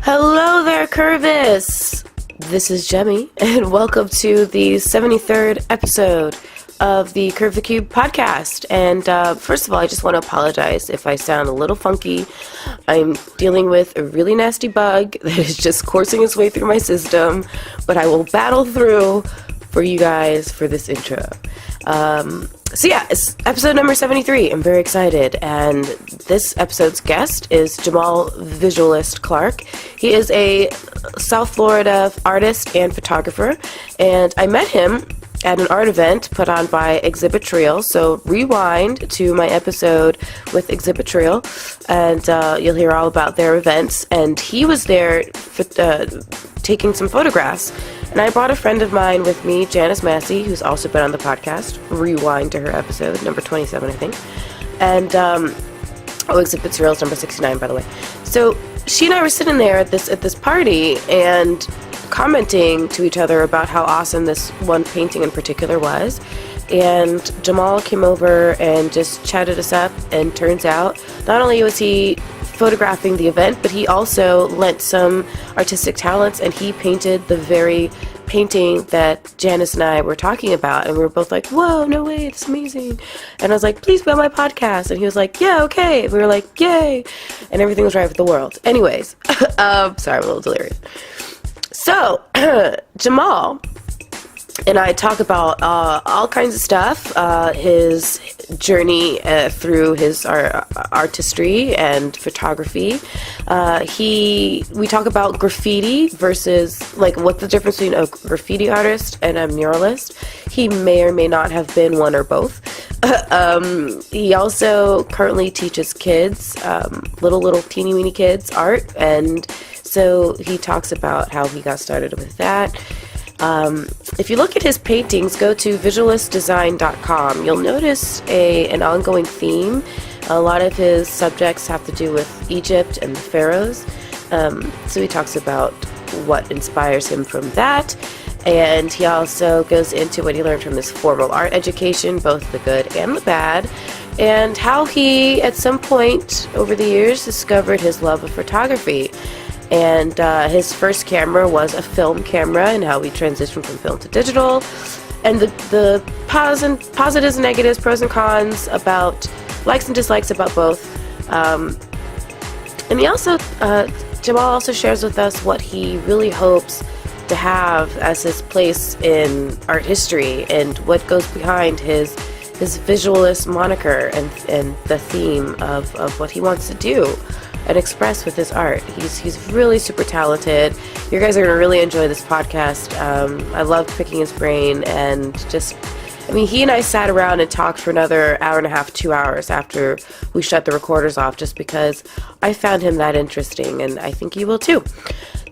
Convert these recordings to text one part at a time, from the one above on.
Hello there, Curvis! This is Jemmy, and welcome to the 73rd episode of the Curve the Cube podcast. And first of all, I just want to apologize if I sound a little funky. I'm dealing with a really nasty bug that is just coursing its way through my system, but I will battle through for you guys for this intro. So yeah, it's episode number 73. I'm very excited, and this episode's guest is Jamaal Visualist Clark. He is a South Florida artist and photographer, and I met him at an art event put on by Exhibit Trio. So rewind to my episode with Exhibit Trio, and you'll hear all about their events. And he was there taking some photographs. And I brought a friend of mine with me, Janice Massey, who's also been on the podcast. Rewind to her episode, number 27, I think. And, Exhibit Serials, number 69, by the way. So she and I were sitting there at this party and commenting to each other about how awesome this one painting in particular was. And Jamaal came over and just chatted us up, and turns out not only was he photographing the event, but he also lent some artistic talents, and he painted the very painting that Janice and I were talking about, and we were both like, whoa, no way, it's amazing. And I was like, please be on my podcast. And he was like, yeah, okay. And we were like, yay. And everything was right with the world. Anyways, sorry, I'm a little delirious. So, Jamaal and I talk about all kinds of stuff, his journey through his artistry and photography. We talk about graffiti versus, like, what's the difference between a graffiti artist and a muralist. He may or may not have been one or both. He also currently teaches kids, little teeny weeny kids, art, and so he talks about how he got started with that. If you look at his paintings, go to visualistdesign.com. You'll notice an ongoing theme. A lot of his subjects have to do with Egypt and the pharaohs. So he talks about what inspires him from that. And he also goes into what he learned from his formal art education, both the good and the bad, and how he, at some point over the years, discovered his love of photography. And his first camera was a film camera, and how we transitioned from film to digital, and the positives and negatives, pros and cons, about likes and dislikes about both. And he also, Jamaal also shares with us what he really hopes to have as his place in art history, and what goes behind his visualist moniker and the theme of what he wants to do and express with his art. He's really super talented. You guys are going to really enjoy this podcast. I loved picking his brain, and he and I sat around and talked for another hour and a half, 2 hours after we shut the recorders off, just because I found him that interesting, and I think you will too.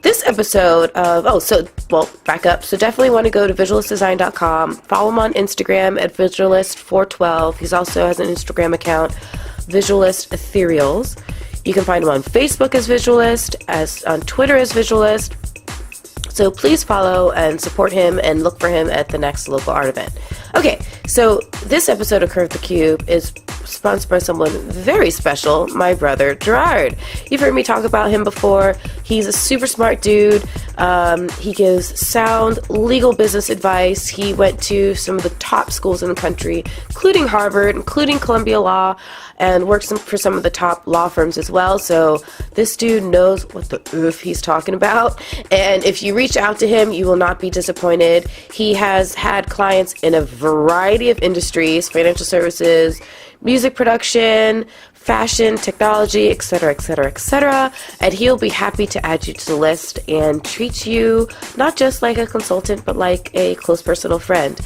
This episode back up. So definitely want to go to visualistdesign.com. Follow him on Instagram at visualist412. He also has an Instagram account, Visualist Ethereals. You can find him on Facebook as Visualist, as on Twitter as Visualist. So please follow and support him, and look for him at the next local art event. Okay, so this episode of Curve the Cube is sponsored by someone very special, my brother Gerard. You've heard me talk about him before. He's a super smart dude. He gives sound legal business advice. He went to some of the top schools in the country, including Harvard, including Columbia Law, and works for some of the top law firms as well. So this dude knows what the oof he's talking about. And if you reach out to him, you will not be disappointed. He has had clients in a variety of industries: financial services, music production, fashion, technology, etc., etc., etc. And he'll be happy to add you to the list and treat you not just like a consultant, but like a close personal friend.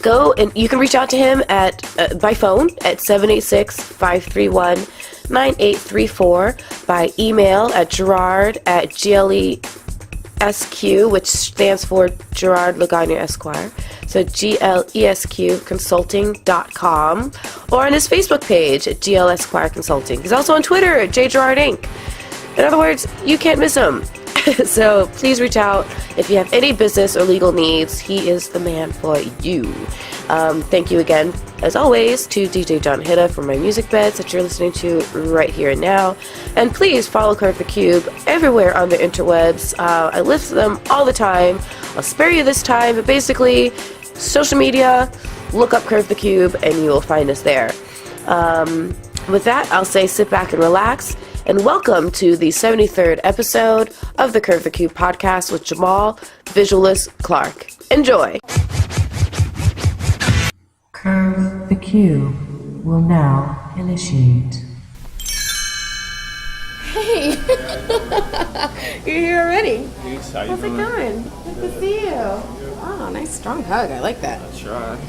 Go and you can reach out to him by phone at 786-531-9834, by email at gerard@GLESQ, which stands for Gerard Lagana Esquire. So GLESQ consulting.com, or on his Facebook page at GL Esquire Consulting. He's also on Twitter at JGerard Inc. In other words, you can't miss him. So please reach out if you have any business or legal needs. He is the man for you. Thank you again as always, to DJ John Hitta for my music beds that you're listening to right here and now. And please follow Curve the Cube everywhere on the interwebs. I list them all the time. I'll spare you this time, but basically, social media, look up Curve the Cube, and you will find us there. With that, I'll say sit back and relax, and welcome to the 73rd episode of the Curve the Cube podcast with Jamaal, Visualist, Clark. Enjoy! Curve the Cube will now initiate. Hey! You're here already. How's How's it going? Good to see you. Oh, nice strong hug. I like that. That's right.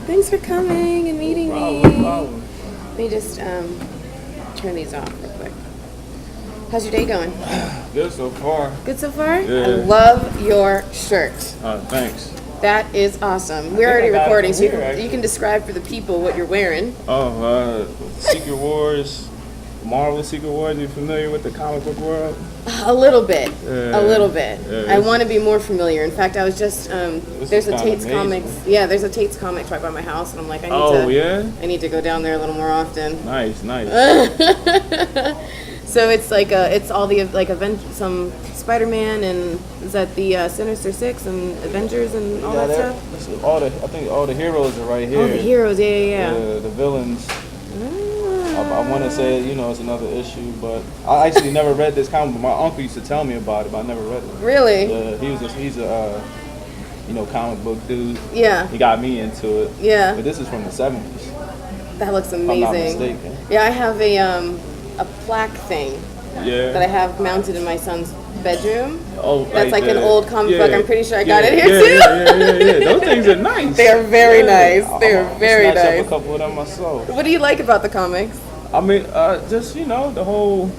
Thanks for coming and meeting me. No problem. Let me just turn these off real quick. How's your day going? Good so far. Good so far? Yeah. I love your shirt. Thanks. That is awesome. We're think already I got it recording, from so you here, can describe for the people what you're wearing. Secret Wars, Marvel Secret Wars. You familiar with the comic book world? A little bit. Yeah. A little bit. Yeah, I want to be more familiar. In fact, I was just there's a is Tate's kinda amazing. Comics. Yeah, there's a Tate's Comics right by my house, and I'm like, I need to go down there a little more often. Nice. So it's like it's all the some Spider-Man and is that the Sinister Six and Avengers and all that stuff. I think all the heroes are right here. Oh, the heroes, yeah. The villains. I want to say, it's another issue, but I actually never read this comic. My uncle used to tell me about it, but I never read it. Really? He's a comic book dude. Yeah. He got me into it. Yeah. But this is from the 70s. That looks amazing. If I'm not mistaken. Yeah, I have a plaque thing Yeah. that I have mounted in my son's bedroom. Oh, That's like an old comic book. I'm pretty sure I got it here too. too. Yeah. Those things are nice. They are very nice. They are very snatch nice. up a couple of them myself. What do you like about the comics? I mean, just the whole.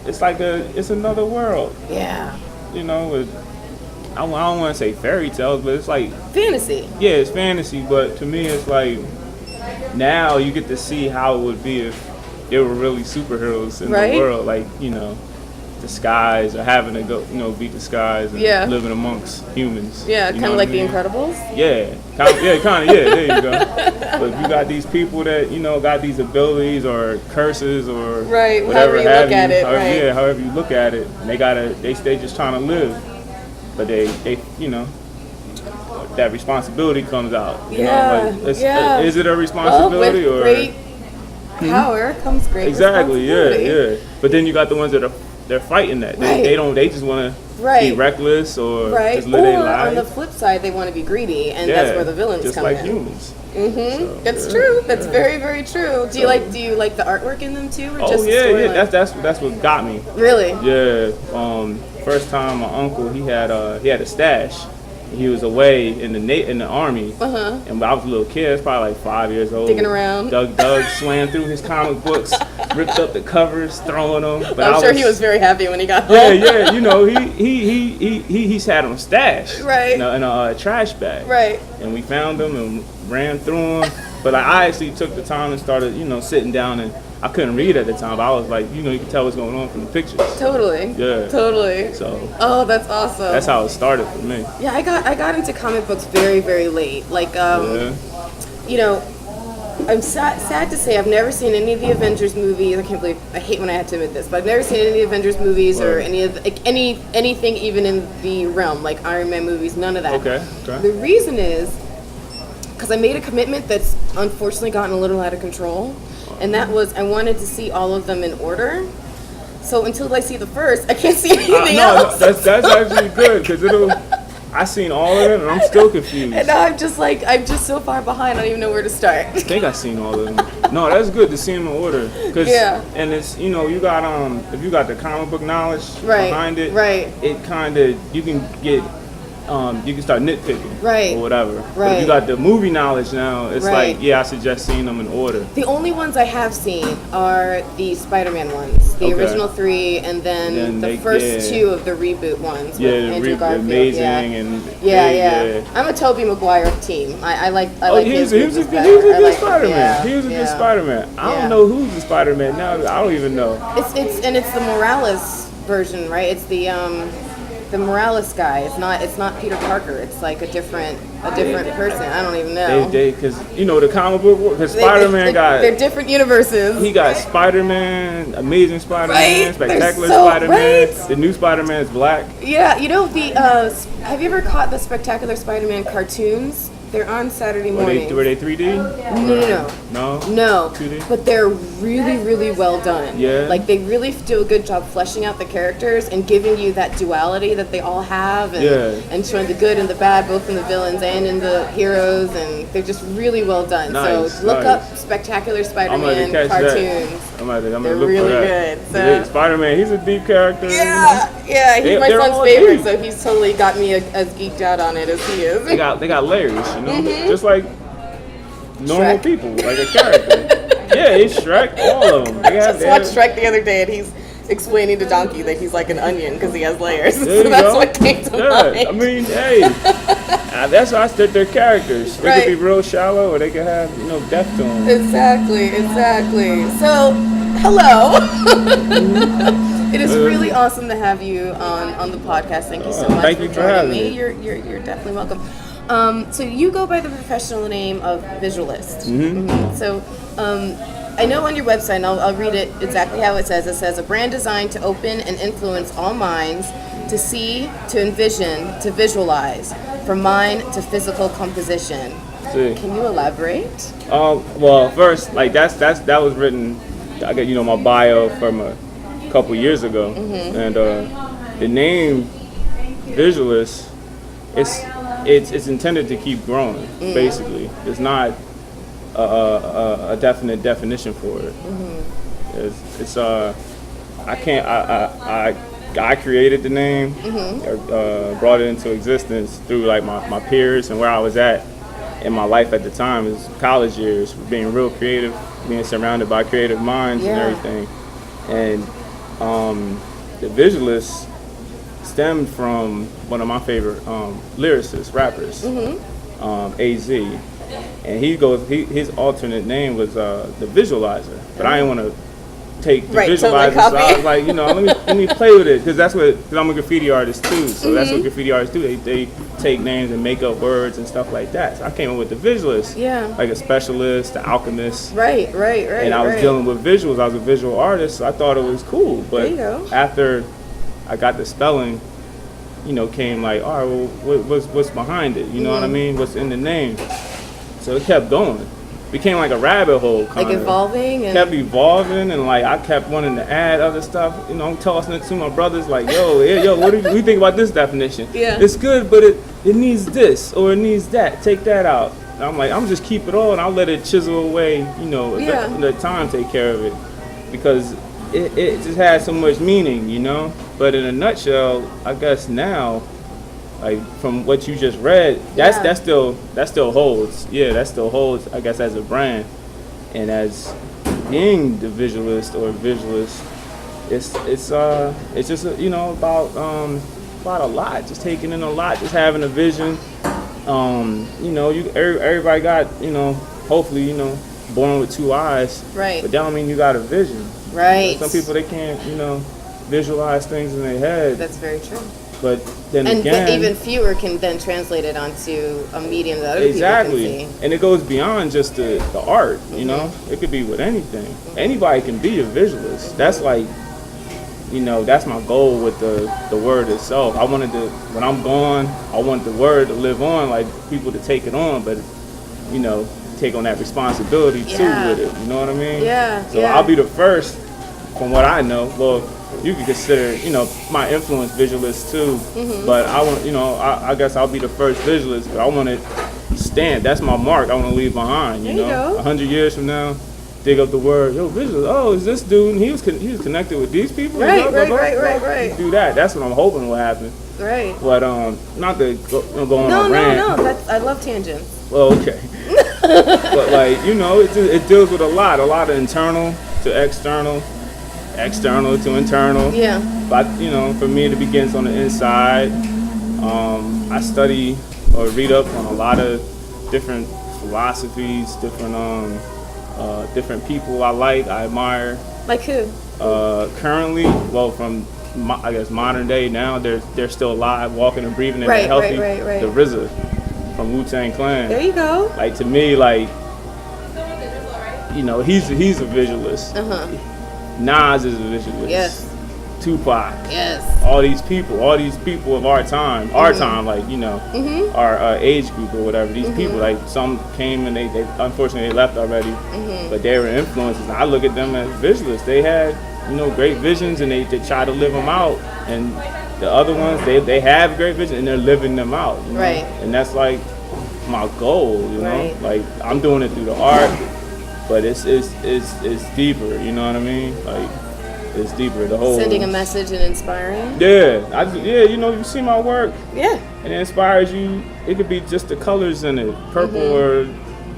It's like it's another world. Yeah. I don't want to say fairy tales, but it's like Fantasy. yeah, it's fantasy. But to me, it's like now you get to see how it would be if there were really superheroes in Right? the world, like disguise or having to go, be disguised and living amongst humans. Yeah, You kind know of what like I The mean? Incredibles. Yeah, kind of. There you go. But if you got these people that got these abilities or curses or Right, whatever however you have look at it, right. Yeah, however you look at it, and they just trying to live, but they that responsibility comes out. Is it a responsibility with great power comes great Exactly. responsibility. Yeah. But then you got the ones that they're fighting that. Right. They just want to Right. be reckless or Right. just live their Or life. on the flip side, they want to be greedy, and that's where the villains just come like in. humans. So, that's true. That's very, very true. Do you like the artwork in them too, or just the storyline? That's what got me. Really? Yeah. First time my uncle he had a stash. He was away in the army, and I was a little kid. I was probably like 5 years old. Digging around. Doug swam through his comic books, ripped up the covers, throwing them. But I'm sure he was very happy when he got home. Yeah. He's had them stashed, Right. in a trash bag, Right. And we found them and ran through them. But I actually took the time and started, sitting down, and I couldn't read at the time. But I was like, you can tell what's going on from the pictures. Totally. Yeah. Totally. So Oh, that's awesome. that's how it started for me. Yeah, I got into comic books very, very late. Like, I'm sad to say I've never seen any of the Avengers movies. I hate when I have to admit this, but I've never seen any of the Avengers movies or anything even in the realm, like Iron Man movies, none of that. Okay. The reason is because I made a commitment that's unfortunately gotten a little out of control, and that was I wanted to see all of them in order. So until I see the first, I can't see anything else. That's actually good because I seen all of them and I'm still confused. And now I'm just so far behind. I don't even know where to start. I think I seen all of them. No, that's good to see them in order. And it's you got if you got the comic book knowledge behind it, right? It kind of you can get you can start nitpicking, right, or whatever. Right. But if you got the movie knowledge now, it's like I suggest seeing them in order. The only ones I have seen are the Spider-Man ones, the original 3, and then the first 2 of the reboot ones with Andrew Garfield. Amazing and I'm a Tobey Maguire team. I like he was his a better. good Spider-Man. He was a good Yeah. Spider-Man. I don't know who's the Spider-Man now. I don't even know. It's the Morales version, right? It's the the Morales guy. It's not Peter Parker. It's like a different person. I don't even know. Because the comic book, because Spider-Man they're different universes. He got Spider-Man, Amazing Spider-Man, Right? Spectacular So Spider-Man. right. The new Spider-Man is black. Yeah, have you ever caught the Spectacular Spider-Man cartoons? They're on Saturday mornings. Were they 3D? No. 2D? But they're really, really well done. Yeah. Like, they really do a good job fleshing out the characters and giving you that duality that they all have, and showing the good and the bad, both in the villains and in the heroes, and they're just really well done. Nice, so look up Spectacular Spider-Man cartoons. I'm gonna They're look really for that. good. So. Spider-Man, he's a deep character. Yeah, he's my son's favorite, so he's totally got me as geeked out on it as he is. They got layers, just like normal Shrek. people, like a character. Yeah, it's Shrek, all of them. I just watched Shrek the other day, and he's explaining to Donkey that he's like an onion because he has layers. So that's what came to mind. I mean, hey, that's why I said they're characters. They could be real shallow, or they could have depth to them. Exactly. So, hello. It is really awesome to have you on the podcast. Thank you so much Thank for you for joining having me. me. You're definitely welcome. So you go by the professional name of Visualist. So I know on your website, and I'll read it exactly how it says. It says, a brand designed to open and influence all minds, to see, to envision, to visualize, from mind to physical composition. Can you elaborate? Well, first, like that was written. I got my bio from a couple years ago, and the name Visualist, it's intended to keep growing. Basically, it's not a definite definition for it. It's I created the name, brought it into existence through like my peers and where I was at in my life at the time. Is college years, being real creative, being surrounded by creative minds and everything. And the Visualist stemmed from one of my favorite lyricists, rappers, AZ. And his alternate name was the Visualizer, but I didn't want to take the Visualizer, so I was like, let me play with it, because I'm a graffiti artist too, so that's what graffiti artists do. They take names and make up words and stuff like that. So I came up with the Visualist, like a specialist, the alchemist. Right. And I was dealing with visuals. I was a visual artist, so I thought it was cool. But after I got the spelling, came like, all right, well, what's behind it? You know what I mean? What's in the name? So it kept going. Became like a rabbit hole, kind of. Like evolving? And kept evolving, and like I kept wanting to add other stuff. I'm tossing it to my brothers like, yo, what do you think about this definition? Yeah. It's good, but it needs this, or it needs that. Take that out. And I'm like, I'm just keep it all, and I'll let it chisel away, let time take care of it. Because it just has so much meaning, But in a nutshell, I guess now, like from what you just read, that still holds. Yeah, that still holds, I guess, as a brand. And as being the visualist or visualist, it's just about a lot, just taking in a lot, just having a vision. Everybody got, hopefully, born with two eyes. Right. But that don't mean you got a vision. Right. Some people, they can't, visualize things in their head. That's very true. But then but even fewer can then translate it onto a medium that other people can see. And it goes beyond just the art, It could be with anything. Anybody can be a visualist. That's like, that's my goal with the word itself. I wanted to, when I'm gone, I want the word to live on, like people to take it on, but, take on that responsibility too with it. You know what I mean? Yeah. So I'll be the first, from what I know. Well, you could consider, my influence visualist too. But I want, I guess I'll be the first visualist. But I want to stand. That's my mark. I want to leave behind. You know, 100 years from now, dig up the word. Yo, visualist. Oh, is this dude? And he was connected with these people. Right. Do that. That's what I'm hoping will happen. Right. But not to go on a rant. No. I love tangents. Well, okay. But like, it deals with a lot of internal to external to internal. Yeah. But for me, it begins on the inside. I study or read up on a lot of different philosophies, different people I admire. Like who? Currently, well, from I guess modern day now, they're still alive, walking and breathing, and Right, they're healthy. right. The RZA from Wu-Tang Clan. There you go. Like, to me, like, you know, he's a visualist. Nas is a visualist. Yes. Tupac. Yes. All these people of our time, like, you know, our age group or whatever. These people, like, some came and they unfortunately they left already, but they were influences. I look at them as visualists. They had, you know, great visions, and they try to live them out. And the other ones, they have great visions and they're living them out. You know? Right. And that's like my goal, you know. Right. Like, I'm doing it through the art, but it's deeper. You know what I mean? Like, it's deeper. The whole Sending a message and inspiring. Yeah, you know, you see my work. Yeah. And it inspires you. It could be just the colors in it, purple or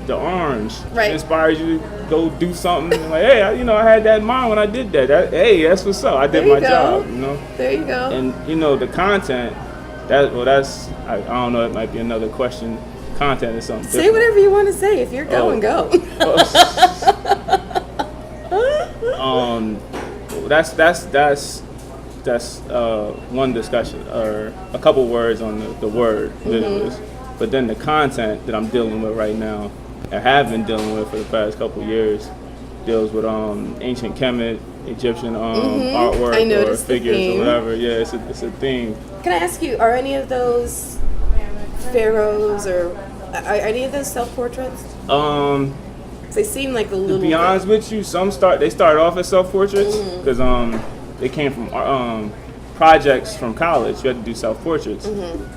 the orange. Right. It inspires you to go do something. Like, hey, I had that in mind when I did that. Hey, that's what's up. I did my job. You know. There you go. And you know, the content. That's I don't know. It might be another question. Content is something. Say whatever you want to say. If you're going, go. That's one discussion or a couple words on the word visualist, but then the content that I'm dealing with right now, I have been dealing with for the past couple years, deals with ancient Kemet, Egyptian artwork or figures or whatever. Yeah, it's a theme. Can I ask you, are any of those pharaohs or are any of those self-portraits? They seem like a little. To be honest with you, they started off as self-portraits because they came from projects from college. You had to do self-portraits,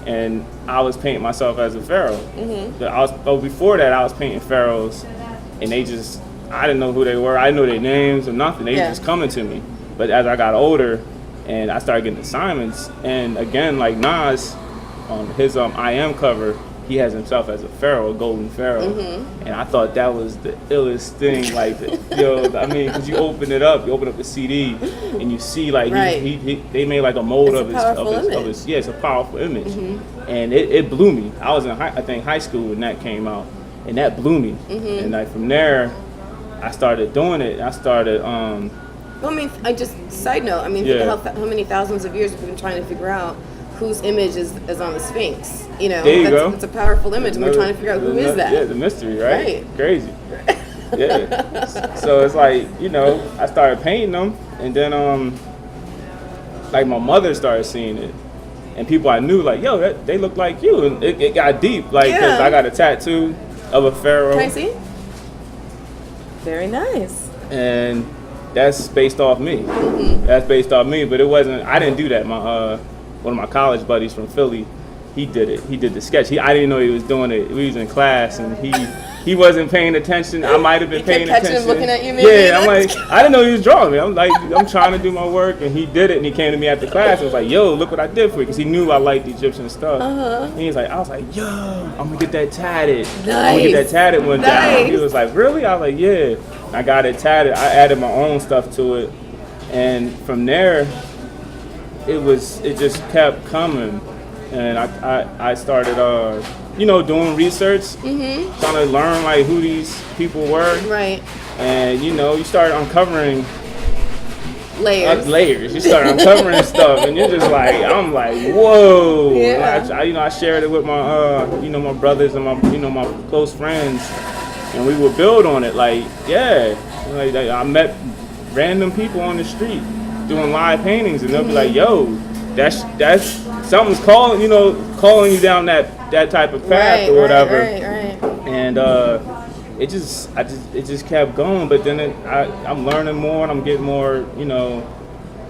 and I was painting myself as a pharaoh. Before that, I was painting pharaohs, and I didn't know who they were. I didn't know their names or nothing. They were just coming to me. But as I got older, and I started getting assignments, and again, like Nas, on his I Am cover, he has himself as a pharaoh, a golden pharaoh, and I thought that was the illest thing. Like, because you open up the CD, and you see like they made like a mold of his. Yeah, it's a powerful image, and it blew me. I was in high school when that came out, and that blew me. And like from there, I started doing it. I started. Side note. How many thousands of years we've been trying to figure out whose image is on the Sphinx. You know, there you go. It's a powerful image, and we're trying to figure out who is that. Yeah, the mystery, right? Crazy. Yeah. So it's like, you know, I started painting them, and then like my mother started seeing it, and people I knew like, yo, they look like you, and it got deep, like, because I got a tattoo of a pharaoh. Can I see? Very nice. And that's based off me. That's based off me, but it wasn't. I didn't do that. One of my college buddies from Philly, he did it. He did the sketch. I didn't know he was doing it. We was in class, and he wasn't paying attention. I might have been paying attention. Him looking at you, maybe. Yeah, I'm like, I didn't know he was drawing me. I'm trying to do my work, and he did it. And he came to me after class and was like, "Yo, look what I did for you," because he knew I liked Egyptian stuff. And I was like, "Yo, I'm gonna get that tatted. Nice. I'm gonna get that tatted one day." He was like, "Really?" I was like, "Yeah." I got it tatted. I added my own stuff to it, and from there, it just kept coming, and I started doing research, trying to learn like who these people were, right? And you start uncovering layers. You start uncovering stuff, and you're just like, I'm like, whoa. Yeah. I shared it with my my brothers and my close friends, and we would build on it. Like, I met random people on the street doing live paintings, and they'll be like, yo, that's something's calling you down that type of path or whatever. Right. And it just kept going. But then I'm learning more, and I'm getting more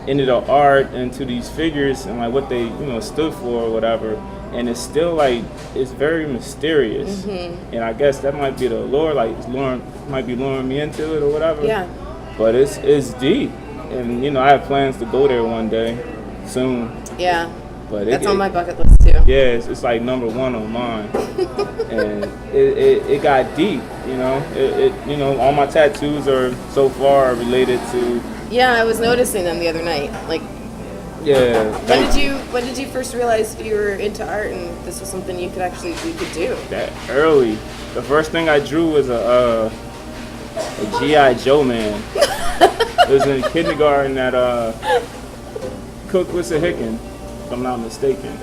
into the art, into these figures and like what they stood for or whatever. And it's still like it's very mysterious, and I guess that might be the allure, like might be luring me into it or whatever. Yeah. But it's deep, and I have plans to go there one day, soon. Yeah. But that's on my bucket list too. Yeah, it's like number one on mine, and it got deep. All my tattoos are so far related to. Yeah, I was noticing them the other night, like. Yeah. When did you first realize you were into art and this was something you could do? That early. The first thing I drew was a G.I. Joe man. It was in kindergarten at Cook Wissahickon, if I'm not mistaken.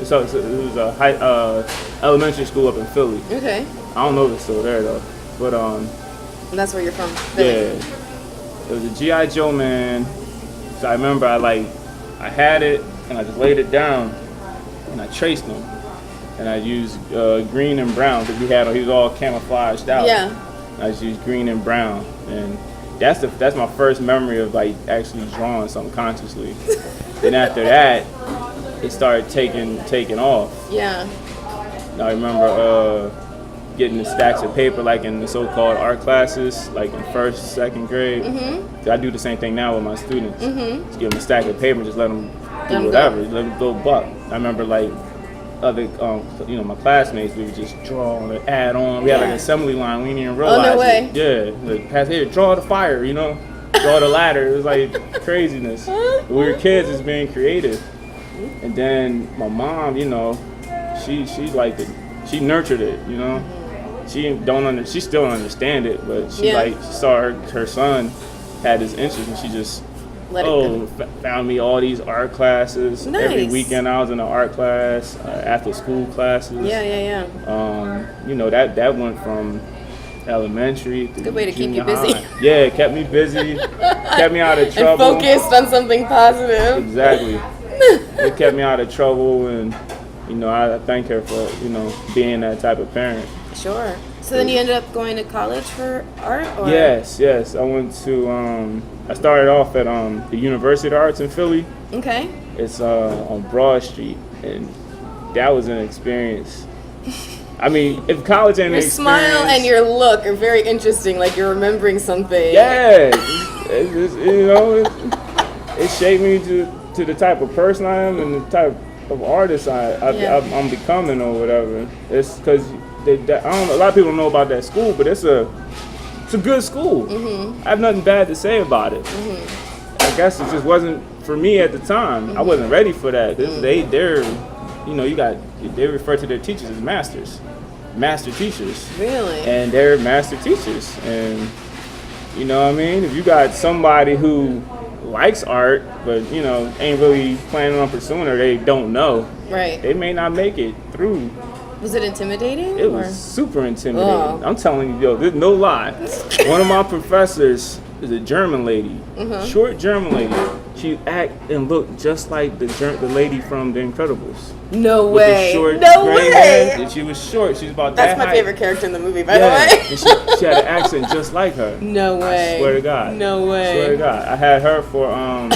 So it was a elementary school up in Philly. Okay. I don't know if it's still there though, but And that's where you're from. yeah, it was a GI Joe man. So I remember I had it and I just laid it down and I traced him, and I used green and brown because he was all camouflaged out. Yeah. I just used green and brown, and that's my first memory of like actually drawing something consciously. Then after that, it started taking off. Yeah. I remember getting the stacks of paper like in the so-called art classes, like in first, second grade. I do the same thing now with my students. Just give them a stack of paper, just let them do whatever, just let them go buck. I remember like other, my classmates, we would just draw and add on. We had like an assembly line, we didn't even realize no way. it. Yeah, like, pass here, draw the fire, draw the ladder. It was like craziness. But we were kids, just being creative. And then my mom, she nurtured it, She still don't understand it, but she saw her son had this interest, and she just found me all these art classes. Nice. Every weekend I was in an art class, after school classes. Yeah. That went from elementary to Good way to keep you junior busy. high. Yeah, it kept me busy, kept me out of trouble. And focused on something positive. Exactly. It kept me out of trouble, and I thank her for being that type of parent. Sure. So then you ended up going to college for art, or? Yes. I went to I started off at the University of Arts in Philly. Okay. It's on Broad Street, and that was an experience. I mean, if college ain't an Your experience, smile and your look are very interesting, like you're remembering something. yeah, it shaped me to the type of person I am and the type of artist I'm becoming or whatever. It's because I don't know, a lot of people don't know about that school, but it's a good school. I have nothing bad to say about it. I guess it just wasn't for me at the time. I wasn't ready for that. They refer to their teachers as master teachers. Really? And they're master teachers. And you know what I mean? If you got somebody who likes art, but ain't really planning on pursuing it, they don't know. Right. They may not make it through. Was it intimidating? It was super intimidating. Oh. I'm telling you, there's no lie. One of my professors is a German lady, short German lady. She act and look just like the lady from The Incredibles. No With way. the short No gray way. hair, and she was short. She's about That's that my height. favorite character in the movie, by the Yeah, way. and she had an accent just like her. No way. I swear to God. No way. Swear to God. I had her for I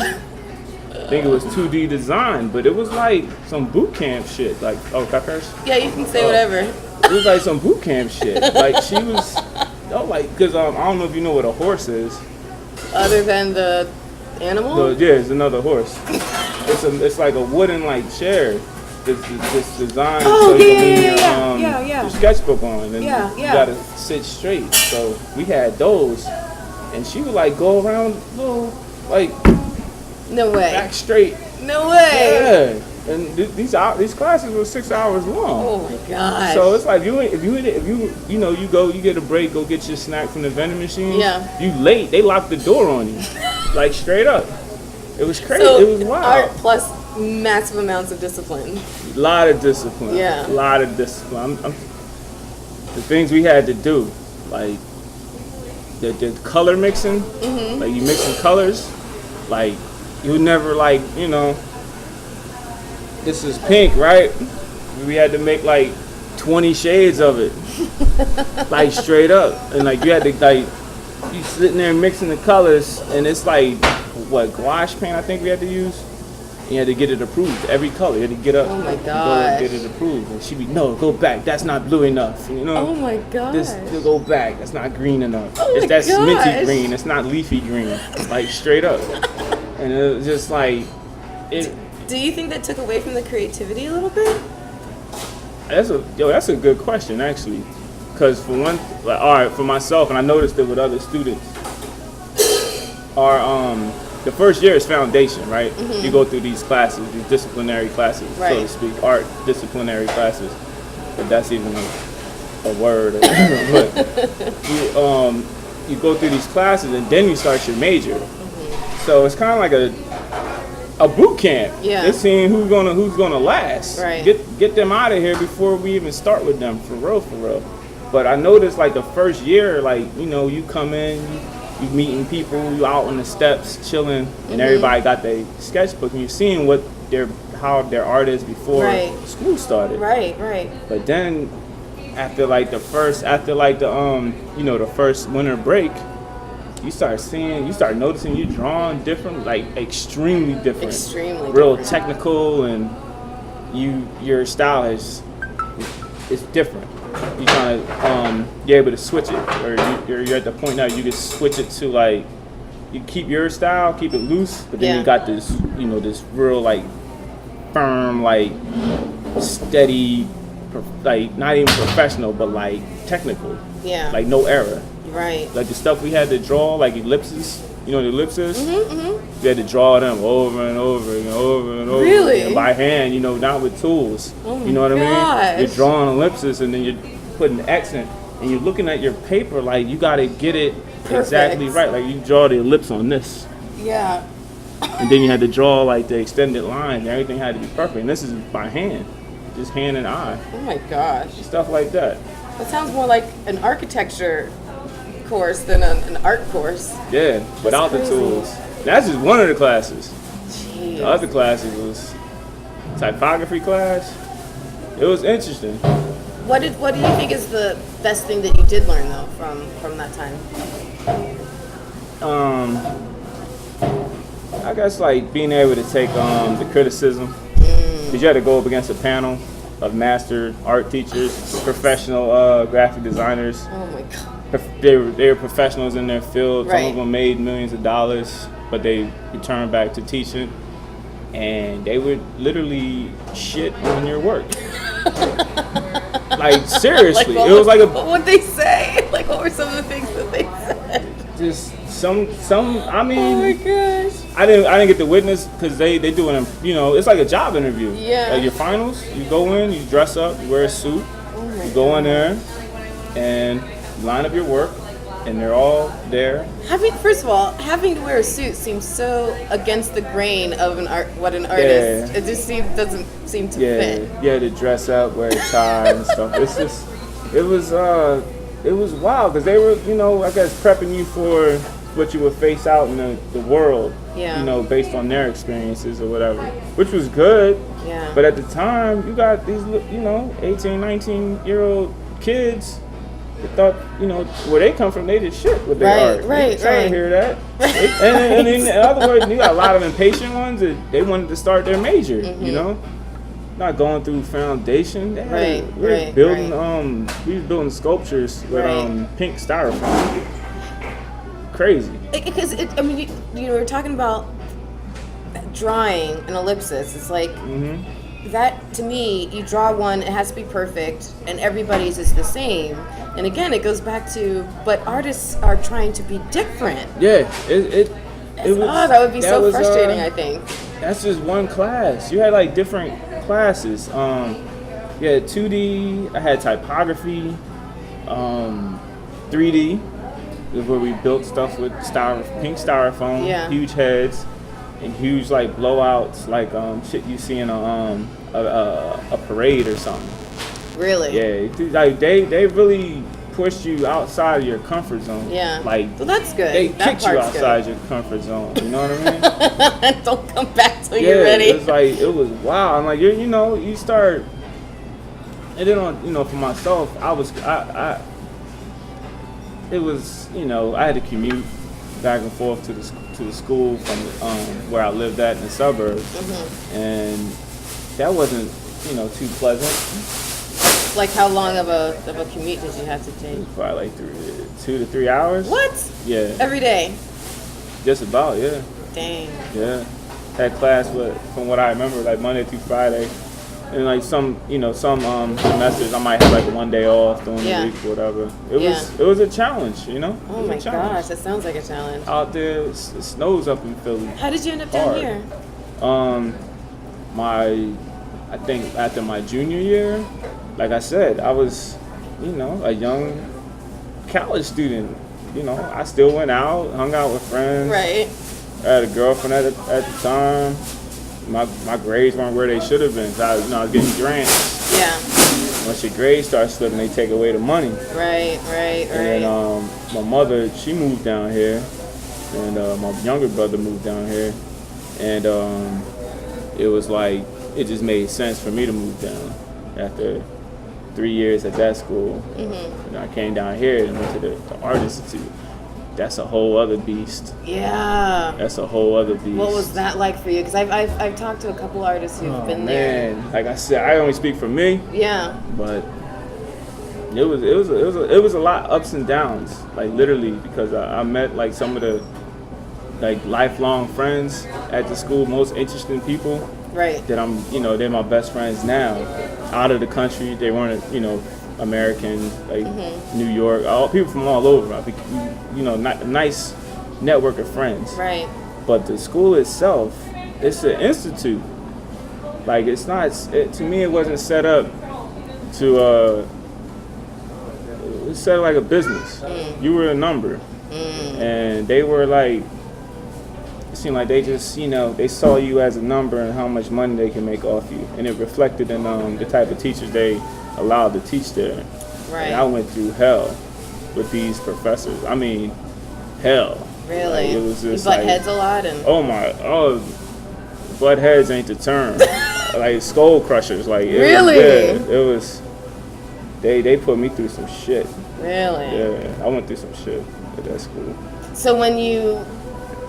think it was 2D design, but it was like some boot camp shit. Like, can I curse? Yeah, you can say whatever. It was like some boot camp shit. Like she was, because I don't know if you know what a horse is. Other than the animal? Yeah, it's another horse. It's like a wooden chair. This design so you can leave your sketchbook on, and you gotta sit straight. So we had those, and she would go around No way. back straight. No way. Yeah. And these classes were 6 hours long. Oh my gosh. So it's like if you get a break, go get your snack from the vending machine. Yeah. You late, they lock the door on you, straight up. It was crazy. So it was wild. art plus massive amounts of discipline. A lot of discipline. Yeah. A lot of discipline. The things we had to do, like the color mixing, like you mixing colors, you would never this is pink, right? We had to make 20 shades of it, straight up, and you had to you sitting there mixing the colors, and it's gouache paint I think we had to use. And you had to get it approved, every color. You had to get up, oh my go gosh, and get it approved, and she'd be go back. That's not blue enough, Oh my gosh. This go back. That's not green enough. Oh my That's minty gosh. green. It's not leafy green. Straight up. And it was just it. Do you think that took away from the creativity a little bit? That's a good question actually, because for one, all right, for myself, and I noticed it with other students, the first year is foundation, right? You go through these classes, these disciplinary classes, so to speak, art disciplinary classes, if that's even a word. But you go through these classes and then you start your major. So it's kind of a boot camp. Yeah. It's seeing who's gonna last. Right. Get them out of here before we even start with them, for real. But I noticed like the first year, like, you know, you come in, you meeting people, you out on the steps chilling, and everybody got their sketchbook, and you're seeing how their art is before school started. Right. But then after the first winter break, you start noticing you drawing different, like extremely different. Real different. Technical, and your style is different. You're trying to be able to switch it, or you're at the point now you can switch it to like, you keep your style, keep it loose, but then you got this, you know, this real like firm, like steady, like not even professional, but like technical. Yeah. Like no error. Right. Like the stuff we had to draw, like ellipses. You know what ellipses? You had to draw them over and over and over and over. Really? And by hand, you know, not with tools. Oh my you know what gosh. I mean? You're drawing ellipses, and then you're putting the accent, and you're looking at your paper like you gotta get it exactly right. Like you draw the ellipse on this. Yeah. And then you had to draw like the extended lines, and everything had to be perfect. And this is by hand, just hand and eye. Oh my gosh. Stuff like that. That sounds more like an architecture course than an art course. Yeah, without the tools. That's just one of the classes. Jeez. The other classes was typography class. It was interesting. What do you think is the best thing that you did learn though from that time? I guess like being able to take the criticism, because you had to go up against a panel of master art teachers, professional graphic designers. Oh my god. They were professionals in their field. Some of them made millions of dollars, but they returned back to teaching, and they would literally shit on your work. Like seriously, like, it was like what would they say? Like what were some of the things that they said? Just some. I mean, oh my gosh. I didn't get to witness, because they do it. You know, it's like a job interview. Yeah. Like your finals, you go in, you dress up, you wear a suit, you go in there, and line up your work, and they're all there. First of all, having to wear a suit seems so against the grain of what an artist. It just doesn't seem to fit. You had to dress up, wear a tie and stuff. It was wild, because they were, you know, I guess prepping you for what you would face out in the world. Yeah. You know, based on their experiences or whatever, which was good. Yeah. But at the time, you got these, you know, 18, 19-year-old kids. They thought, you know, where they come from, they did shit with their art. Right. I didn't hear that. And in other words, you got a lot of impatient ones that they wanted to start their major. You know, not going through foundation. We were building sculptures with pink styrofoam. Crazy. Because I mean, you were talking about drawing an ellipsis. It's like. That, to me, you draw one, it has to be perfect, and everybody's is the same. And again, it goes back to, but artists are trying to be different. Yeah, that would be so frustrating, I think. That's just one class. You had like different classes. You had 2D, I had typography, 3D is where we built stuff with pink styrofoam, huge heads, and huge like blowouts, like shit you see in a parade or something. Really? Yeah, like they really pushed you outside of your comfort zone. Yeah. Like, well, that's good. They kicked you outside your comfort zone. You know what I mean? Don't come back till you're ready. It was like, it was wild. I'm like, you start, and then for myself, it was, I had to commute back and forth to the school from where I lived at in the suburbs, and that wasn't too pleasant. Like how long of a commute did you have to take? Probably like 2 to 3 hours. What? Yeah. Every day? Just about, yeah. Dang. Yeah. Had class from what I remember, like Monday through Friday. And like some semesters I might have like 1 day off during the week or whatever. It was a challenge, Oh my gosh, that sounds like a challenge. Out there, it snows up in Philly. How did you end up down here? I think after my junior year, like I said, I was, a young college student. I still went out, hung out with friends. Right. I had a girlfriend at the time. my grades weren't where they should have been. So I was getting grants. Yeah. Once your grades start slipping, they take away the money. Right. And then my mother, she moved down here, and my younger brother moved down here, and it was like it just made sense for me to move down after 3 years at that school. Mm-hmm. And I came down here and went to the Art Institute. That's a whole other beast. Yeah. That's a whole other beast. What was that like for you? Because I've talked to a couple artists who've been there. Man, like I said, I only speak for me. Yeah. But it was a lot of ups and downs, like literally, because I met like some of the like lifelong friends at the school, most interesting people. Right. That they're my best friends now. Out of the country, they weren't, American, like New York, all people from all over. Nice network of friends. Right. But the school itself, it's an institute. Like it's not. To me, it wasn't set up to. It's set up like a business. You were a number, and they were like. It seemed like they just, they saw you as a number and how much money they can make off you, and it reflected in the type of teachers they allowed to teach there. Right. And I went through hell with these professors. I mean, hell. Really? Like, it was just you butt heads a lot, and butt heads ain't the term. Like skull crushers. Like really? It was. They put me through some shit. Really? Yeah, I went through some shit at that school. So when you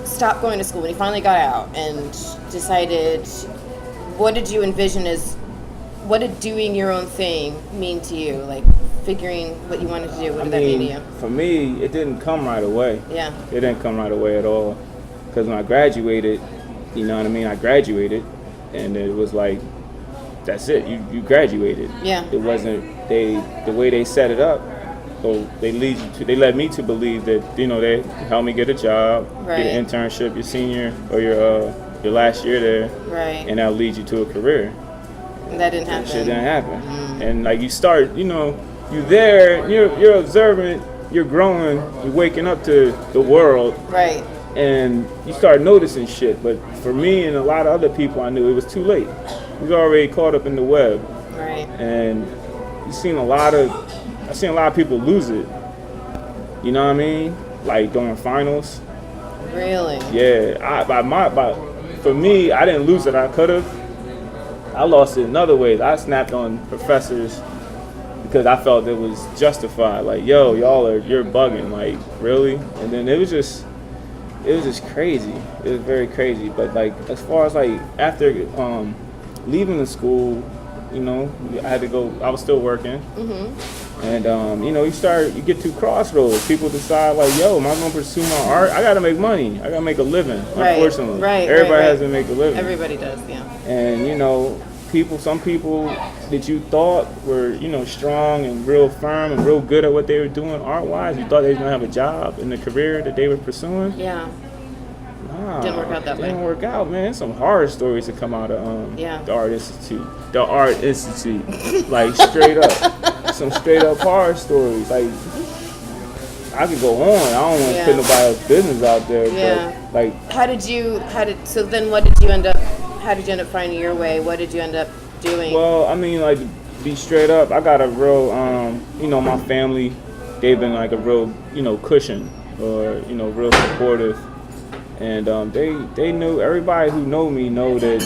stopped going to school, when you finally got out and decided, what did you envision what did doing your own thing mean to you? Like figuring what you wanted to do, what did that mean to you? For me, it didn't come right away. Yeah. It didn't come right away at all. Because when I graduated, I graduated, and it was like, that's it, you graduated. Yeah. It wasn't, the way they set it up, so they led me to believe that, they helped me get a job, right. get an internship your senior or your last year there, right. and that'll lead you to a career. And that didn't happen. Shit didn't happen. And like you start, you're there, you're observant, you're growing, you're waking up to the world. Right. And you start noticing shit. But for me and a lot of other people I knew, it was too late. We was already caught up in the web. Right. And I've seen a lot of people lose it. You know what I mean? Like during finals. Really? Yeah. For me, I didn't lose it. I could have. I lost it in other ways. I snapped on professors because I felt it was justified. Like, yo, you're bugging. Like, really? And then it was just crazy. It was very crazy. But like, as far as like after leaving the school, I had to go. I was still working. Mm-hmm. And you get to crossroads. People decide like, yo, am I gonna pursue my art? I gotta make money. I gotta make a living. Right. Unfortunately, right. Everybody right. has to make a living. Everybody does, yeah. And some people that you thought were, strong and real firm and real good at what they were doing art-wise, you thought they were gonna have a job in the career that they were pursuing. Yeah. Nah, didn't work out that way. Didn't work out, man. Some horror stories that come out of the Art Institute. The Art Institute, like straight up, some straight up horror stories. Like I could go on. I don't want to put nobody else's business out there. Yeah. But like, how did you end up finding your way? What did you end up doing? Well, I mean, like, be straight up, I got a real, my family, they've been like a real, cushion or, real supportive. And they knew, everybody who know me know that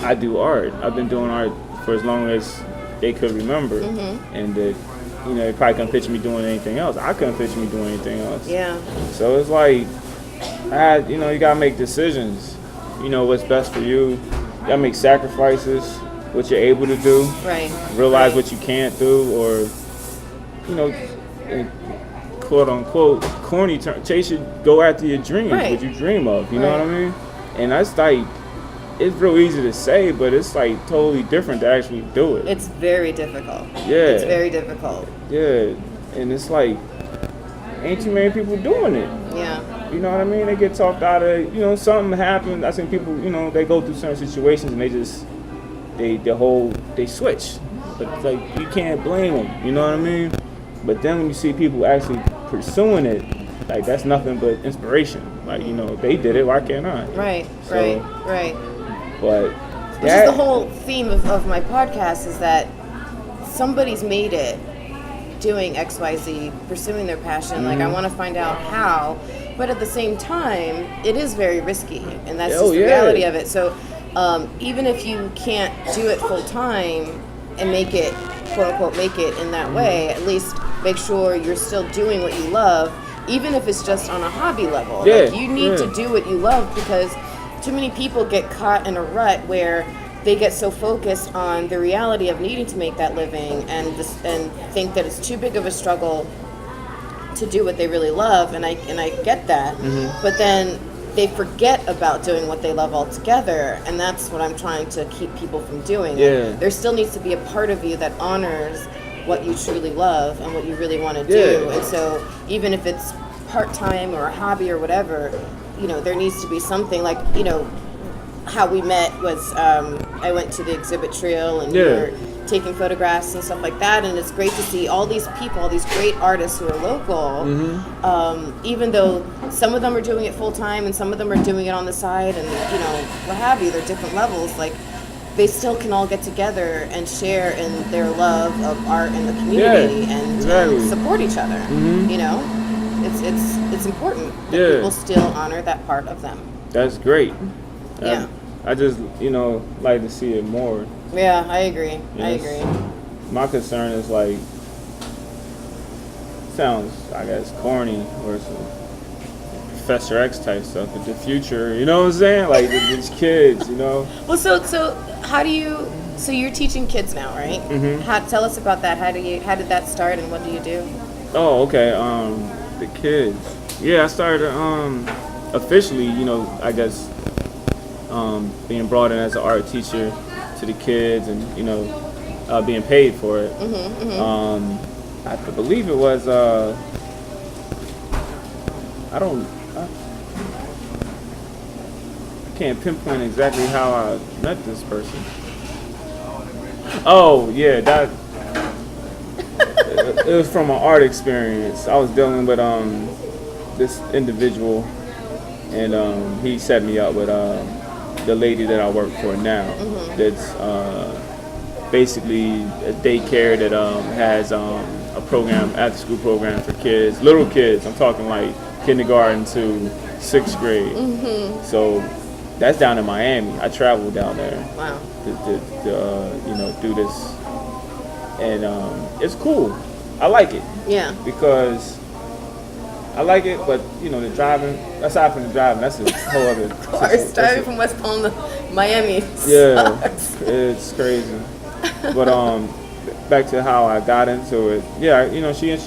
I do art. I've been doing art for as long as they could remember. Mm-hmm. And that, they probably couldn't picture me doing anything else. I couldn't picture me doing anything else. Yeah. So it's like, you gotta make decisions. What's best for you. You gotta make sacrifices, what you're able to do. Right. Realize what you can't do, or, quote unquote, corny term, go after your dreams, what you dream of. You know what I mean? And that's like, it's real easy to say, but it's like totally different to actually do it. It's very difficult. Yeah. It's very difficult. Yeah. And it's like, ain't too many people doing it. Yeah. You know what I mean? They get talked out of, something happened. I seen people, they go through certain situations and they switch. But like, you can't blame them, you know what I mean? But then when you see people actually pursuing it, like that's nothing but inspiration. Like, they did it, why can't I? Right, So, right. But Which is the whole theme of my podcast, is that somebody's made it doing XYZ, pursuing their passion. Like, I want to find out how, but at the same time, it is very risky, and that's just the reality of it. So even if you can't do it full time and make it, quote unquote, make it in that way, at least make sure you're still doing what you love, even if it's just on a hobby level. Like, you need to do what you love, because too many people get caught in a rut where they get so focused on the reality of needing to make that living and think that it's too big of a struggle to do what they really love, and I get that, but then they forget about doing what they love altogether, and that's what I'm trying to keep people from doing. Like, there still needs to be a part of you that honors what you truly love and what you really want to do, and so even if it's part-time or a hobby or whatever, you know, there needs to be something. Like, you know, how we met was I went to the exhibit trail, and we were taking photographs and stuff like that, and it's great to see all these people, all these great artists who are local, even though some of them are doing it full-time and some of them are doing it on the side, and, you know, what have you, they're different levels. Like, they still can all get together and share in their love of art in the community, and support each other. You know, it's important that people still honor that part of them. That's great. I just, you know, like to see it more. Yeah, I agree. I agree. My concern is, like, sounds, I guess, corny or some Professor X type stuff, but the future, you know what I'm saying? Like, these kids, you know? Well, so how do you, so you're teaching kids now, right? Tell us about that. How did that start, and what do you do? Oh, okay. The kids. Yeah, I started officially, you know, I guess, being brought in as an art teacher to the kids, and, you know, being paid for it. I believe it was I can't pinpoint exactly how I met this person. Oh yeah, that it was from an art experience. I was dealing with this individual, and he set me up with the lady that I work for now. That's basically a daycare that has a program, after school program for kids, little kids. I'm talking like kindergarten to 6th grade. So that's down in Miami. I traveled down there. Wow. To you know, do this, and it's cool. I like it. Yeah. Because I like it, but, you know, the driving, aside from the driving, that's a whole other. Of course, driving from West Palm to Miami. Yeah, it's crazy. But back to how I got into it. Yeah, you know, she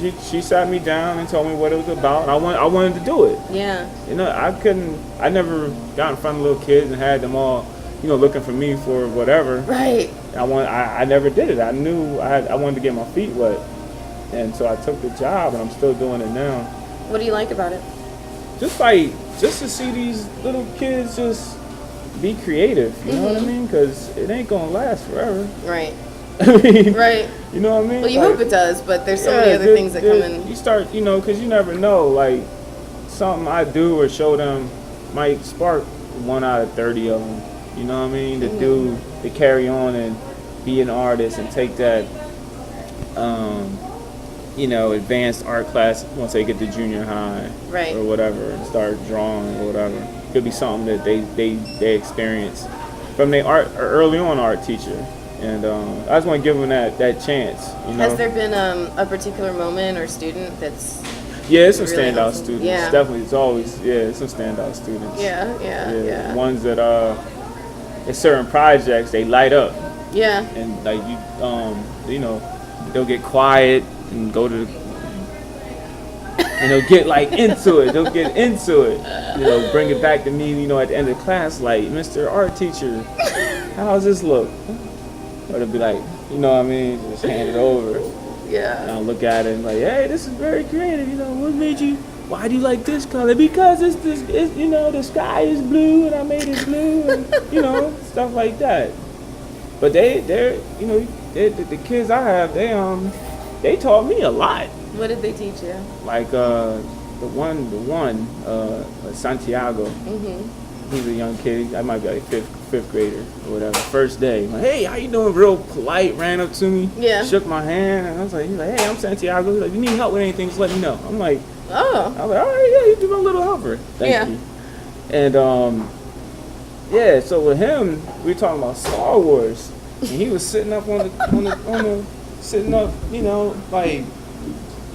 sat me down and told me what it was about, and I wanted to do it. Yeah. You know, I never got in front of little kids and had them all, you know, looking for me for whatever. Right. I never did it. I knew I wanted to get my feet wet, and so I took the job, and I'm still doing it now. What do you like about it? Just to see these little kids just be creative, you know what I mean? Because it ain't gonna last forever. Right. I mean, right. You know what I mean? Well, you hope it does, but there's so many other things that come in. You start, you know, because you never know. Like, something I do or show them might spark 1 out of 30 of them. You know what I mean? To carry on and be an artist and take that, you know, advanced art class once they get to junior high, right, or whatever, and start drawing or whatever. Could be something that they experience from their early on art teacher, and I just want to give them that chance. You know? Has there been a particular moment or student that's? Yeah, it's some really standout students. Yeah. Definitely, it's always it's some standout students. Yeah. Ones that in certain projects they light up. Yeah. And like you know, they'll get quiet and go to and they'll get like into it. They'll get into it. You know, bring it back to me, you know, at the end of class, like, Mr. Art Teacher, how does this look? Or they'll be like, you know what I mean, just hand it over. Yeah. And I'll look at it and like, hey, this is very creative, you know, why do you like this color? Because it's you know, the sky is blue and I made it blue, and, you know, stuff like that. But they're you know, the kids I have, they taught me a lot. What did they teach you? Like the one Santiago. he's a young kid. I might be like fifth grader or whatever. First day, like, hey, how you doing? Real polite, ran up to me, shook my hand, and I was like, he's like, hey, I'm Santiago. He's like, if you need help with anything, just let me know. I'm like, I was like, all right, yeah, you do my little helper. Thank you. And so with him, we were talking about Star Wars, and he was sitting up on the sitting up, you know, like.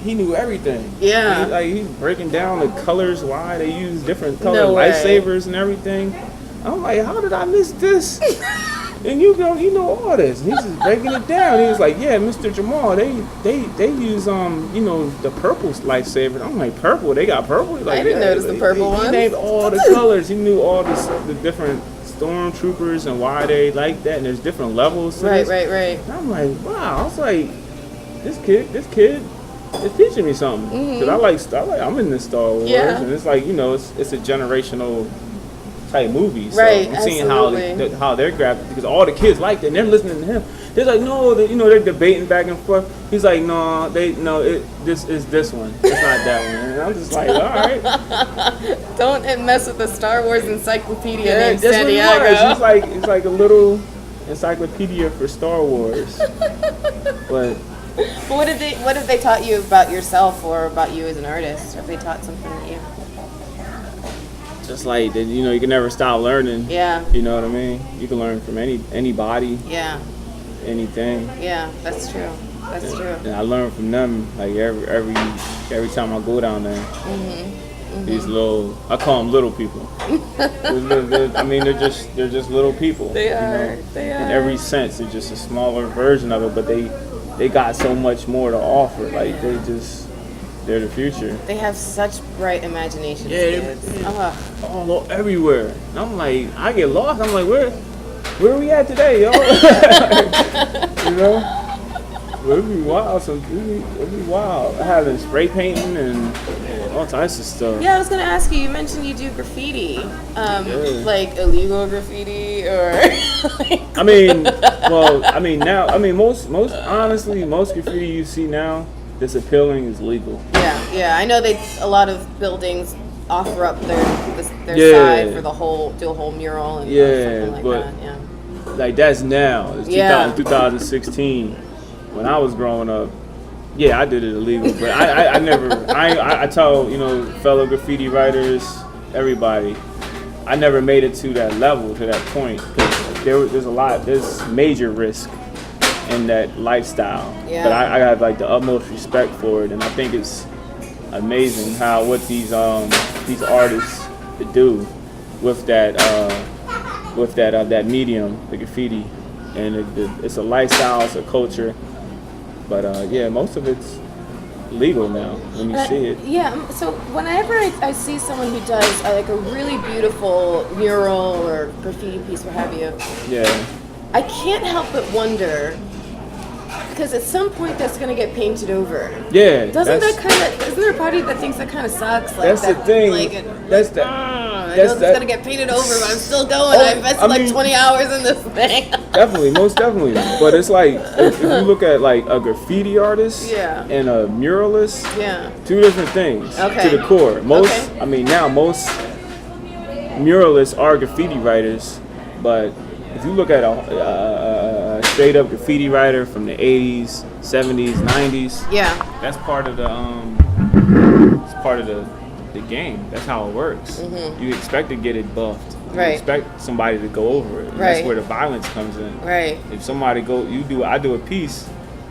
He knew everything. Yeah. He's breaking down the colors, why they use different color lightsabers and everything. I'm like, how did I miss this? And you know all this. And he's just breaking it down. He was like, yeah, Mr. Jamaal, they use you know, the purple lightsaber. I'm like, purple? They got purple? Like, I didn't notice the purple ones. He named all the colors. He knew all the different stormtroopers and why they like that. And there's different levels to this. Right. And I'm like, wow. I was like, this kid. It's teaching me something because I'm in this Star Wars and it's like, you know, it's a generational type movie. So I'm seeing how they're grabbing because all the kids liked it and they're listening to him. They're like, no, they're debating back and forth. He's like, this is this one. It's not that one. And I'm just like, all right. Don't mess with the Star Wars encyclopedia named that's Santiago. What it was. It's like a little encyclopedia for Star Wars, but. What have they taught you about yourself or about you as an artist? Have they taught something to you? Just like that, you know, you can never stop learning. Yeah. You know what I mean? You can learn from anybody. Yeah. Anything. Yeah, that's true. That's true. And I learn from them like every time I go down there. Mm-hmm. These I call them little people. I mean, they're just little people. They are. In every sense, they're just a smaller version of it, but they got so much more to offer. Like they're the future. They have such bright imaginations. All everywhere. And I'm like, I get lost. I'm like, where are we at today, yo? You know, it'd be wild. It'd be wild. I have been spray painting and all types of stuff. Yeah, I was gonna ask you. You mentioned you do graffiti, like illegal graffiti, or. Most graffiti you see now that's appealing is legal. Yeah. I know a lot of buildings offer up their side for do a whole mural and something like that. Yeah. Like that's now. It's 2016. When I was growing up, I did it illegal, but I tell, you know, fellow graffiti writers, everybody, I never made it to that level, to that point, because there's major risk in that lifestyle. Yeah. But I have like the utmost respect for it, and I think it's amazing what these artists do with that medium, the graffiti, and it's a lifestyle, it's a culture. But most of it's legal now when you see it. Yeah, so whenever I see someone who does like a really beautiful mural or graffiti piece, what have you, I can't help but wonder, because at some point that's going to get painted over. Yeah. Isn't there a party that thinks that kind of sucks? Like that's the thing. I know it's going to get painted over, but I'm still going. I invested 20 hours in this thing. Definitely, most definitely. But it's like, if you look at like a graffiti artist and a muralist, two different things to the core. Most muralists are graffiti writers, but if you look at a straight up graffiti writer from the 80s, 70s, 90s, that's part of the game. That's how it works. Mm-hmm. You expect to get it buffed. You expect somebody to go over it. And that's where the violence comes in. Right. If somebody I do a piece,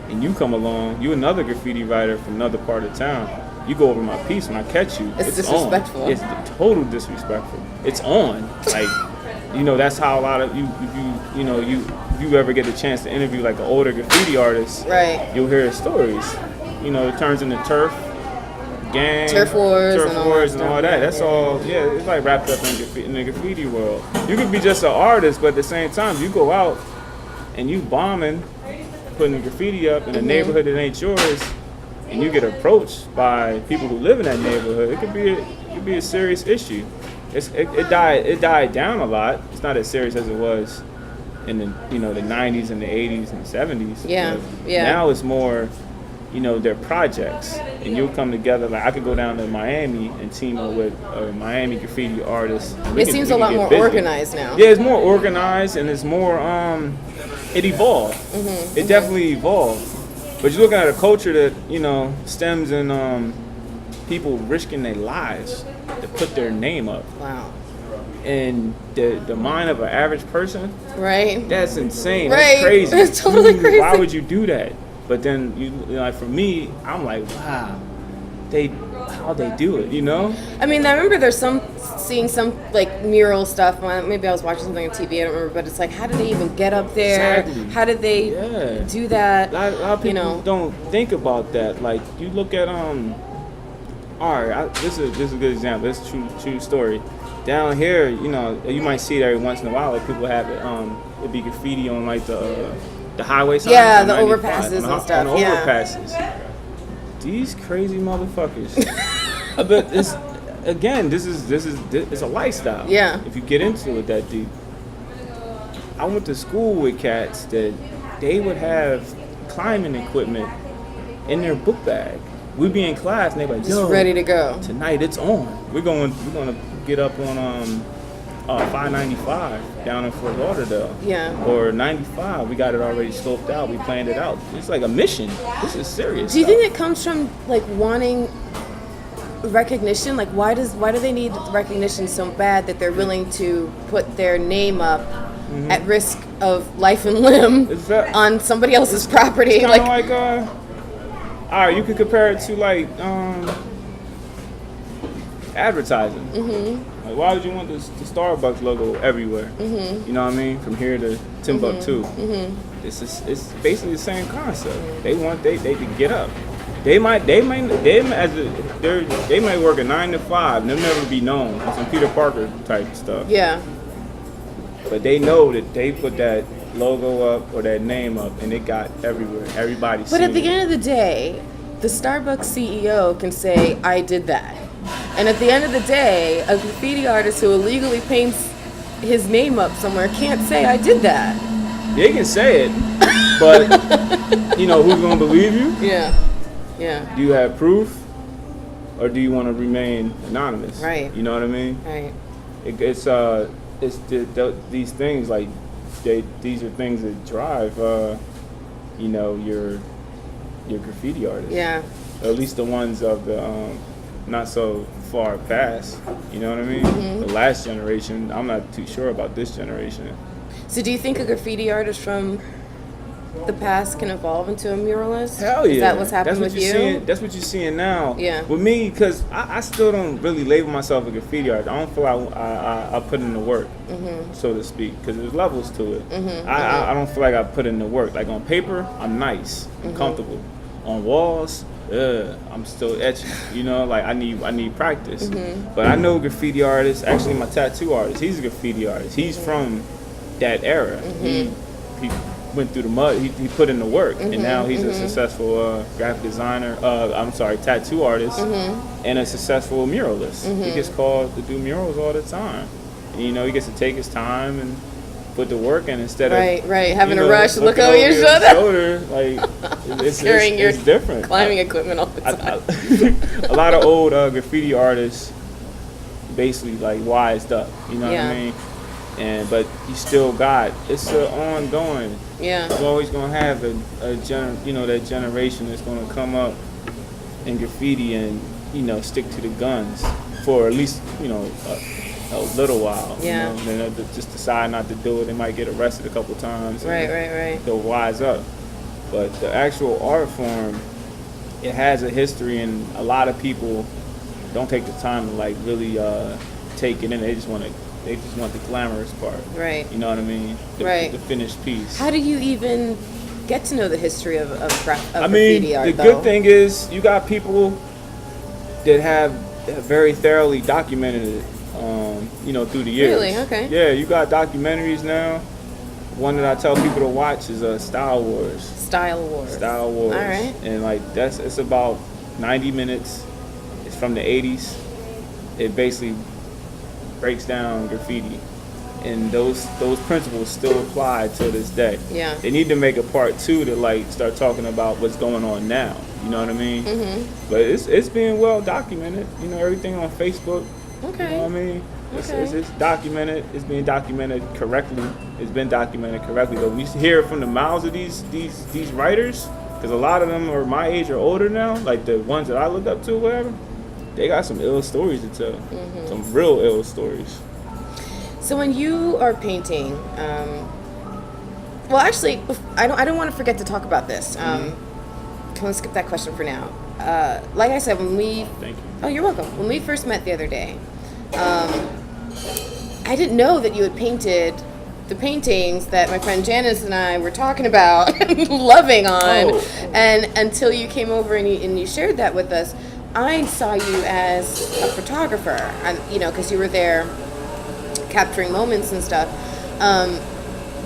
and you come along, you another graffiti writer from another part of town, you go over my piece, when I catch you, it's disrespectful. On. It's total disrespectful. It's on. Like, you know, that's how a lot of if you ever get a chance to interview like an older graffiti artist, you'll hear his stories. You know, it turns into turf wars and all that. That's all. Yeah, it's like wrapped up in the graffiti world. You could be just an artist, but at the same time, you go out and you bombing, putting graffiti up in a neighborhood that ain't yours, and you get approached by people who live in that neighborhood. It could be a serious issue. It died down a lot. It's not as serious as it was in the 90s and the 80s and the 70s. Yeah. Now it's more their projects, and you'll come together. Like I could go down to Miami and team up with a Miami graffiti artist. It seems a lot more organized now. Yeah, it's more organized and it's more. It evolved. It definitely evolved. But you're looking at a culture that stems in people risking their lives to put their name up. Wow. And the mind of an average person, right? That's insane. Right. That's crazy. It's totally crazy. Why would you do that? But then like for me, I'm like, wow, how they do it, I mean, I remember seeing some like mural stuff. Maybe I was watching something on TV. I don't remember, but it's like, how did they even get up there? Exactly. How did they do that? A lot of people don't think about that. Like you look at all right, this is a good example. This is a true story. Down here, you might see it every once in a while. Like people have it'd be graffiti on like the highway signs. Yeah, the overpasses and stuff. On the overpasses. These crazy motherfuckers. But it's a lifestyle. Yeah. If you get into it that deep. I went to school with cats that they would have climbing equipment in their book bag. We'd be in class and they'd be like, just ready to go. Tonight it's on. We're gonna get up on 595 down in Fort Lauderdale. Yeah. Or 95. We got it already scoped out. We planned it out. It's like a mission. This is serious. Do you think it comes from like wanting recognition? Like why do they need recognition so bad that they're willing to put their name up at risk of life and limb on somebody else's property? It's like all right, you could compare it to like advertising. Like, why would you want the Starbucks logo everywhere? You know what I mean? From here to Timbuktu. It's basically the same concept. They to get up. They might work a 9 to 5. They'll never be known. Some Peter Parker type stuff. Yeah. But they know that they put that logo up or that name up, and it got everywhere. Everybody. But at the end of the day, the Starbucks CEO can say, "I did that," and at the end of the day, a graffiti artist who illegally paints his name up somewhere can't say, "I did that." They can say it, but who's gonna believe you? Yeah. Yeah. Do you have proof, or do you want to remain anonymous? Right. You know what I mean? Right. These things like. These are things that drive, your graffiti artists. Yeah. Or at least the ones of the not so far past. You know what I mean? The last generation. I'm not too sure about this generation. So, do you think a graffiti artist from the past can evolve into a muralist? Hell yeah. Is that what's happening with you? That's what you're seeing now. Yeah. With me, because I still don't really label myself a graffiti artist. I don't feel like I put in the work, so to speak, because there's levels to it. I don't feel like I put in the work. Like on paper, I'm nice, I'm comfortable. On walls, I'm still etching. Like I need practice. But I know graffiti artists. Actually, my tattoo artist, he's a graffiti artist. He's from that era. He went through the mud. He put in the work, and now he's a successful graphic designer. Tattoo artist, and a successful muralist. He gets called to do murals all the time. And, he gets to take his time and put the work in instead of having a rush, look over your shoulder. Like it's different. Climbing equipment all the time. A lot of old graffiti artists basically like wised up. You know what I mean? But you still got it's an ongoing. Yeah. You're always gonna have that generation that's gonna come up in graffiti and stick to the guns for at least a little while. Yeah. Then they'll just decide not to do it. They might get arrested a couple times. Right. They'll wise up. But the actual art form, it has a history, and a lot of people don't take the time to like really take it in. They just want the glamorous part. Right. You know what I mean? The finished piece. How do you even get to know the history of I graffiti mean, art, the good thing is you got people that have very thoroughly documented it, through the years. Really? Okay. Yeah, you got documentaries now. One that I tell people to watch is Style Wars. Style Wars. All right. And it's about 90 minutes. It's from the 80s. It basically breaks down graffiti and those principles still apply to this day. Yeah. They need to make a part 2 to like start talking about what's going on now. You know what I mean? Mm-hmm. But it's being well documented. You know, everything on Facebook. Okay. You know what I mean? Okay. It's documented. It's being documented correctly. It's been documented correctly. But we hear from the mouths of these writers, because a lot of them are my age or older now. Like the ones that I look up to, whatever. They got some ill stories to tell. Mm-hmm. Some real ill stories. So when you are painting, well, actually, I don't want to forget to talk about this. Can we skip that question for now? Like I said, Thank you. Oh, you're welcome. When we first met the other day, I didn't know that you had painted the paintings that my friend Janice and I were talking about and loving on, and until you came over and you shared that with us, I saw you as a photographer, and because you were there capturing moments and stuff.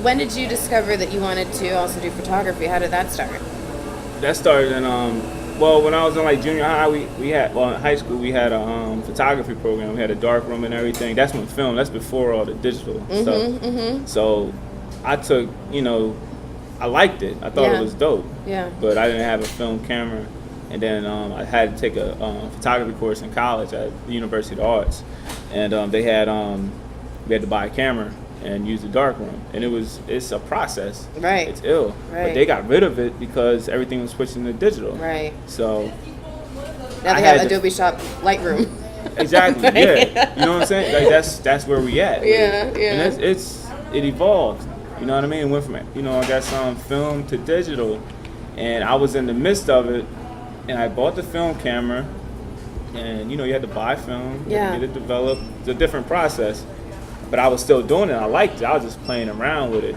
When did you discover that you wanted to also do photography? How did that start? That started in when I was in like junior high, we had in high school we had a photography program. We had a dark room and everything. That's when film. That's before all the digital stuff. Mm-hmm. So I took, I liked it. I thought it was dope. Yeah. But I didn't have a film camera, and then I had to take a photography course in college at the University of the Arts, and they had we had to buy a camera and use the darkroom, and it's a process. Right. It's ill. Right. But they got rid of it because everything was switching to digital. Right. So now they have Adobe Shop Lightroom. Exactly. Yeah. You know what I'm saying? Like that's where we at. Yeah. Really. Yeah. And it evolved. You know what I mean? It went from I got some film to digital, and I was in the midst of it, and I bought the film camera, and you had to buy film, you had to get it developed. It's a different process. But I was still doing it. I liked it. I was just playing around with it.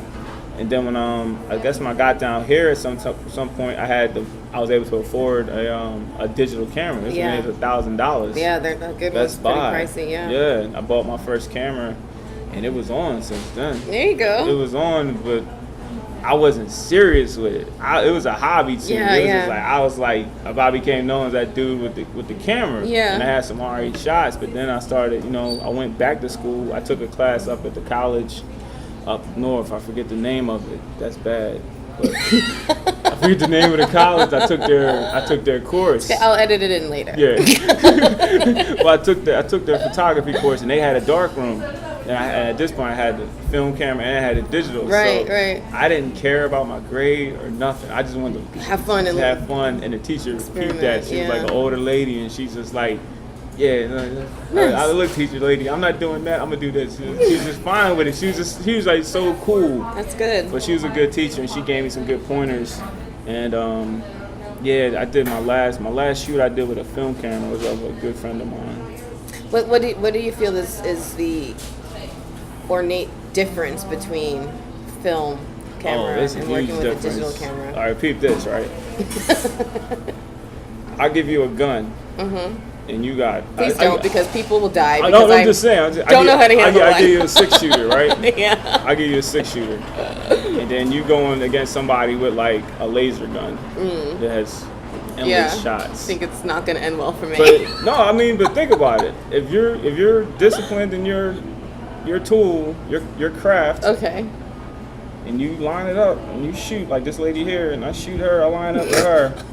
And then when I guess when I got down here at some point, I was able to afford a digital camera. This one is $1,000. Yeah, they're good. Best Buy. Pretty pricey. Yeah. Yeah, I bought my first camera, and it was on since then. There you go. It was on, but I wasn't serious with it. It was a hobby too. Yeah, it was just like I was like I became known as that dude with the camera. Yeah. And I had some alright shots, but then I started, I went back to school. I took a class up at the college up north. I forget the name of it. That's bad. But I forget the name of the college. I took their course. I'll edit it in later. Yeah. Well, I took their photography course, and they had a dark room. And at this point, I had the film camera and I had the digital. Right, so right. I didn't care about my grade or nothing. I just wanted to have fun. And the teacher peeped that. She was like an older lady, and she's just like, nice. I look, teacher lady, I'm not doing that. I'm gonna do this. She was just fine with it. She was like so cool. That's good. But she was a good teacher, and she gave me some good pointers. And I did my last shoot I did with a film camera was of a good friend of mine. What do you feel is the ornate difference between film camera and working with a digital camera? All right, peep this, right? I'll give you a gun, and you got... Please don't, because people will die. I'm just saying. I don't know how to handle one. I give you a 6-shooter, right? Yeah. I give you a 6-shooter. And then you going against somebody with, like, a laser gun that has endless shots. I think it's not going to end well for me. But think about it. If you're disciplined in your tool, your craft. Okay. And you line it up and you shoot like this lady here, and I shoot her, I line up with her,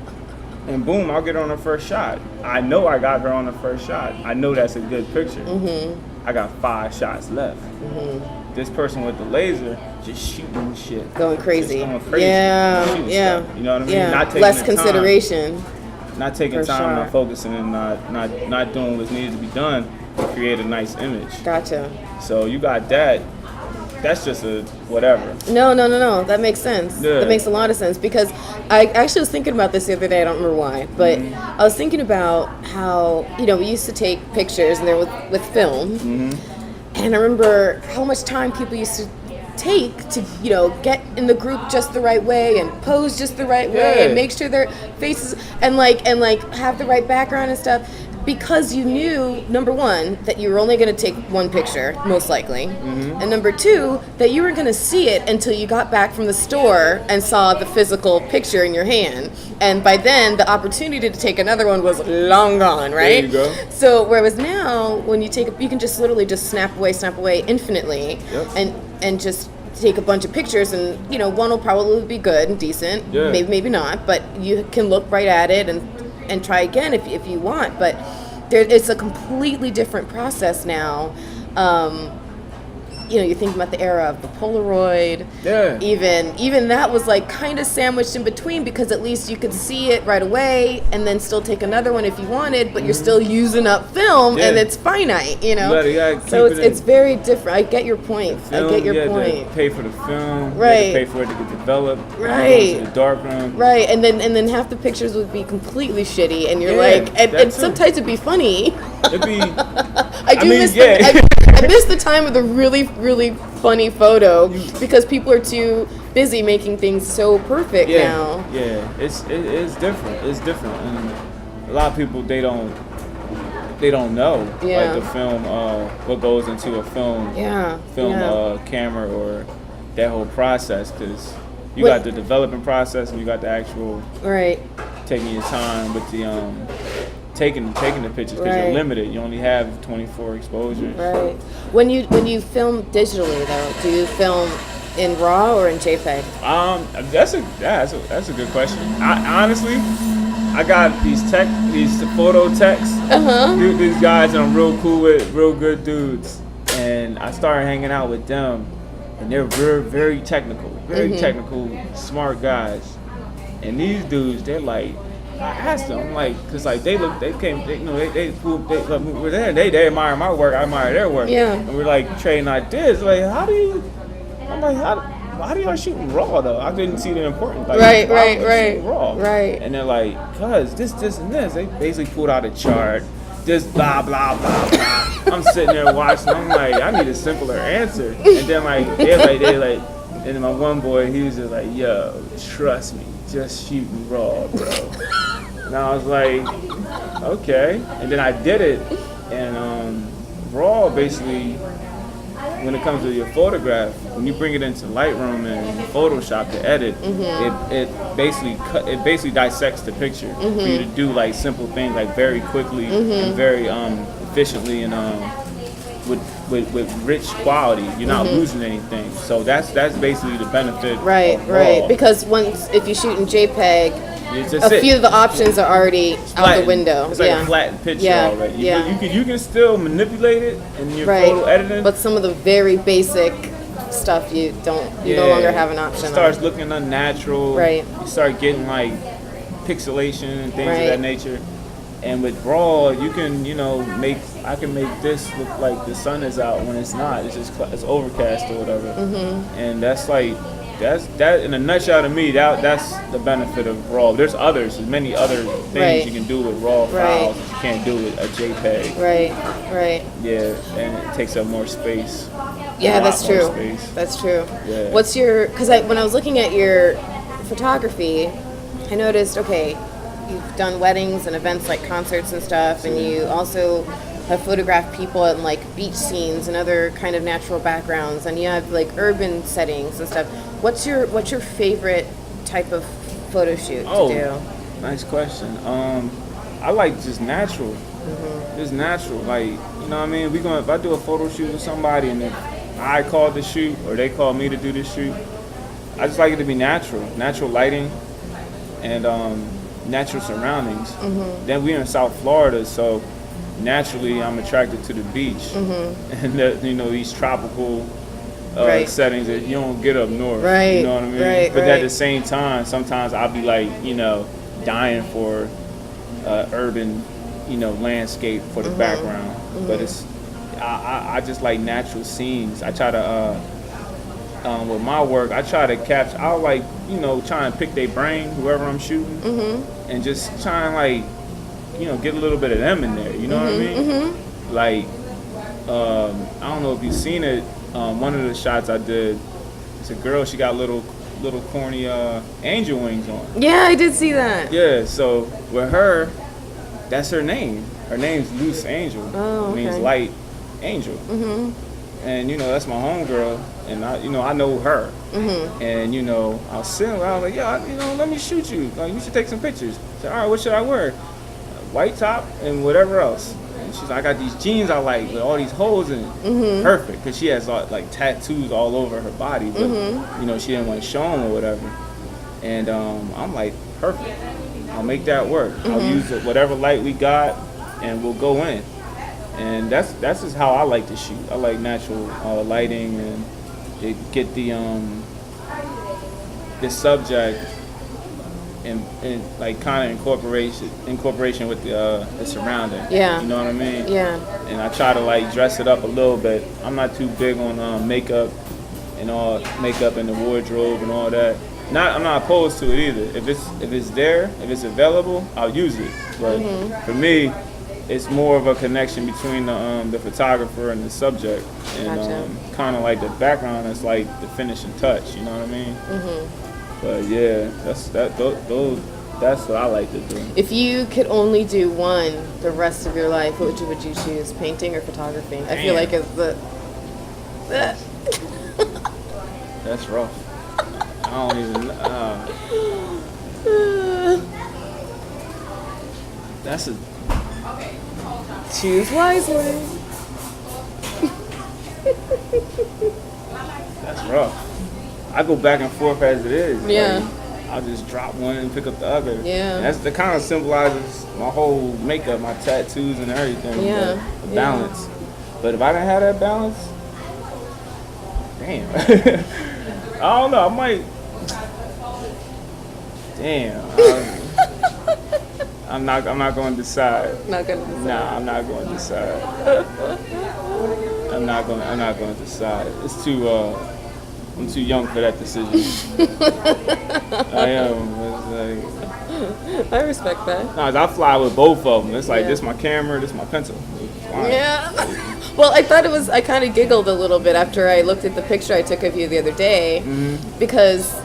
and boom, I'll get her on her first shot. I know I got her on the first shot. I know that's a good picture. I got 5 shots left. This person with the laser just shooting shit. Going crazy. Just going crazy. Yeah. Stuff. You know what I mean? Yeah. Not taking less consideration. Not taking time, not focusing, and not doing what's needed to be done to create a nice image. Gotcha. So you got that. That's just a whatever. No. That makes sense. Yeah. That makes a lot of sense, because I actually was thinking about this the other day. I don't remember why, but I was thinking about how, we used to take pictures and they're with film. And I remember how much time people used to take to, get in the group just the right way and pose just the right way and make sure their faces and like have the right background and stuff. because you knew, number one, that you were only going to take one picture, most likely, and number two, that you were going to see it until you got back from the store and saw the physical picture in your hand. And by then, the opportunity to take another one was long gone, right? There you go. So whereas now, when you take, you can just literally just snap away infinitely, and just take a bunch of pictures, and one will probably be good and decent, maybe not, but you can look right at it and try again if you want. But it's a completely different process now. You're thinking about the era of the Polaroid. Yeah. Even that was like kind of sandwiched in between, because at least you could see it right away and then still take another one if you wanted, but you're still using up film, and it's finite, So it's very different. I get your point. Film, I get your you point. had to pay for the film. Right. You had to pay for it to get developed. Right. To the darkroom. Right. And then half the pictures would be completely shitty, and you're and sometimes it'd be funny. It'd be. I miss the time of the really, really funny photo, because people are too busy making things so perfect now. Yeah, it's different. It's different, and a lot of people they don't know like the film, what goes into a film, camera, or that whole process, because you got the developing process and you got the actual taking your time with the taking the pictures, because you're limited. You only have 24 exposures. Right. When you film digitally though, do you film in RAW or in JPEG? That's a good question. Honestly, I got these photo techs. These guys that I'm real cool with, real good dudes, and I started hanging out with them, and they're very, very technical, smart guys. And these dudes, they're like, I asked them, I'm like, cause like they were there, they admire my work, I admire their work, and we're like trading ideas. Like, how do y'all shoot raw though? I didn't see the importance. Like, right, raw, right. And they're like, cause this, and this. They basically pulled out a chart, just blah blah blah blah. I'm sitting there watching. I'm like, I need a simpler answer. And then they're like, and then my one boy, he was just like, yo, trust me, just shoot me raw, bro. And I was like, okay. And then I did it, and raw basically, when it comes to your photograph, when you bring it into Lightroom and Photoshop to edit, it basically dissects the picture for you to do like simple things like very quickly and very efficiently, and with rich quality. You're not losing anything. So that's basically the benefit. Right. Because if you shoot in JPEG, a few of the options are already out the window. It's like a flattened picture already. You can still manipulate it in your photo editing, but some of the very basic stuff you no longer have an option. It starts looking unnatural. Right. You start getting like pixelation and things of that nature. And with RAW, you can, I can make this look like the sun is out when it's not. It's just it's overcast or whatever. And that's that in a nutshell to me. That's the benefit of RAW. There's many other things you can do with RAW files that you can't do with a JPEG. Right. Yeah, and it takes up more space. Yeah, that's true. That's true. Yeah. What's because when I was looking at your photography, I noticed, you've done weddings and events like concerts and stuff, and you also have photographed people in like beach scenes and other kind of natural backgrounds, and you have like urban settings and stuff. What's your favorite type of photo shoot to do? Nice question. I like just natural. Just natural, like, what I mean? If I do a photo shoot with somebody and if I call the shoot or they call me to do this shoot, I just like it to be natural lighting, and natural surroundings. Then we're in South Florida, so naturally I'm attracted to the beach, and these tropical settings that you don't get up north. You know what I mean? But at the same time, sometimes I'll be like, dying for urban, landscape for the background. But I just like natural scenes. I try to with my work, I try to capture. I'll try and pick their brain, whoever I'm shooting, and just try and get a little bit of them in there. You know what I mean? Like, I don't know if you've seen it. One of the shots I did, it's a girl. She got little corny angel wings on. Yeah, I did see that. Yeah, so with her, that's her name. Her name's Loose Angel. Oh, okay. Means light angel. Mm-hmm. And that's my homegirl, and I know her. Mm-hmm. And I was sitting there, I was like, yeah, let me shoot you. Like, you should take some pictures. I said, all right, what should I wear? White top and whatever else. And she's like, I got these jeans I like with all these holes in it. Mm-hmm. Perfect, because she has like tattoos all over her body, but she didn't want to show them or whatever. And I'm like, perfect. I'll make that work. Mm-hmm. I'll use whatever light we got, and we'll go in. And that's just how I like to shoot. I like natural lighting and get the subject and like kind of incorporation with the surrounding. Yeah. You know what I mean? Yeah. And I try to like dress it up a little bit. I'm not too big on makeup and the wardrobe and all that. I'm not opposed to it either. If it's there, if it's available, I'll use it. But for me, it's more of a connection between the photographer and the subject, and Gotcha. Kind of like the background is like the finishing touch. You know what I mean? Mm-hmm. But yeah, that's what I like to do. If you could only do one the rest of your life, what would you choose? Painting or photography? Damn. I feel like it's the. That's rough. I don't even. That's a. Choose wisely. That's rough. I go back and forth as it is. Yeah. Like, I'll just drop one and pick up the other. Yeah. And that kind of symbolizes my whole makeup, my tattoos and everything. Yeah. The balance. But if I didn't have that balance, damn. I don't know. I might. Damn. I'm not going to decide. Not gonna decide. Nah, I'm not going to decide. I'm not going to decide. It's too. I'm too young for that decision. I am. It's like, I respect that. I fly with both of them. It's like, this my camera, this my pencil. Yeah. Well, I kind of giggled a little bit after I looked at the picture I took of you the other day, because,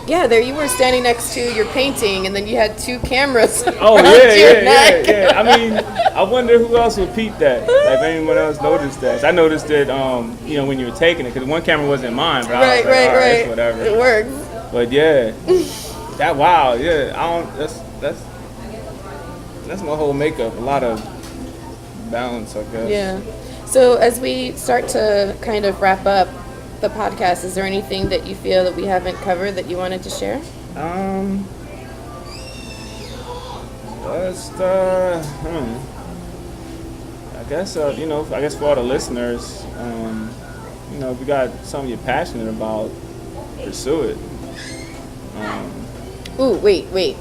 there you were standing next to your painting, and then you had two cameras around your neck. Yeah. I mean, I wonder who else would peep that. Like, if anyone else noticed that. I noticed it, when you were taking it, because one camera wasn't mine, but I was like, all right, it's whatever. It works. But yeah, that wow, yeah. That's my whole makeup. A lot of balance, I guess. Yeah. So as we start to kind of wrap up the podcast, is there anything that you feel that we haven't covered that you wanted to share? I guess I guess for all the listeners, if you got something you're passionate about, pursue it. Ooh, wait.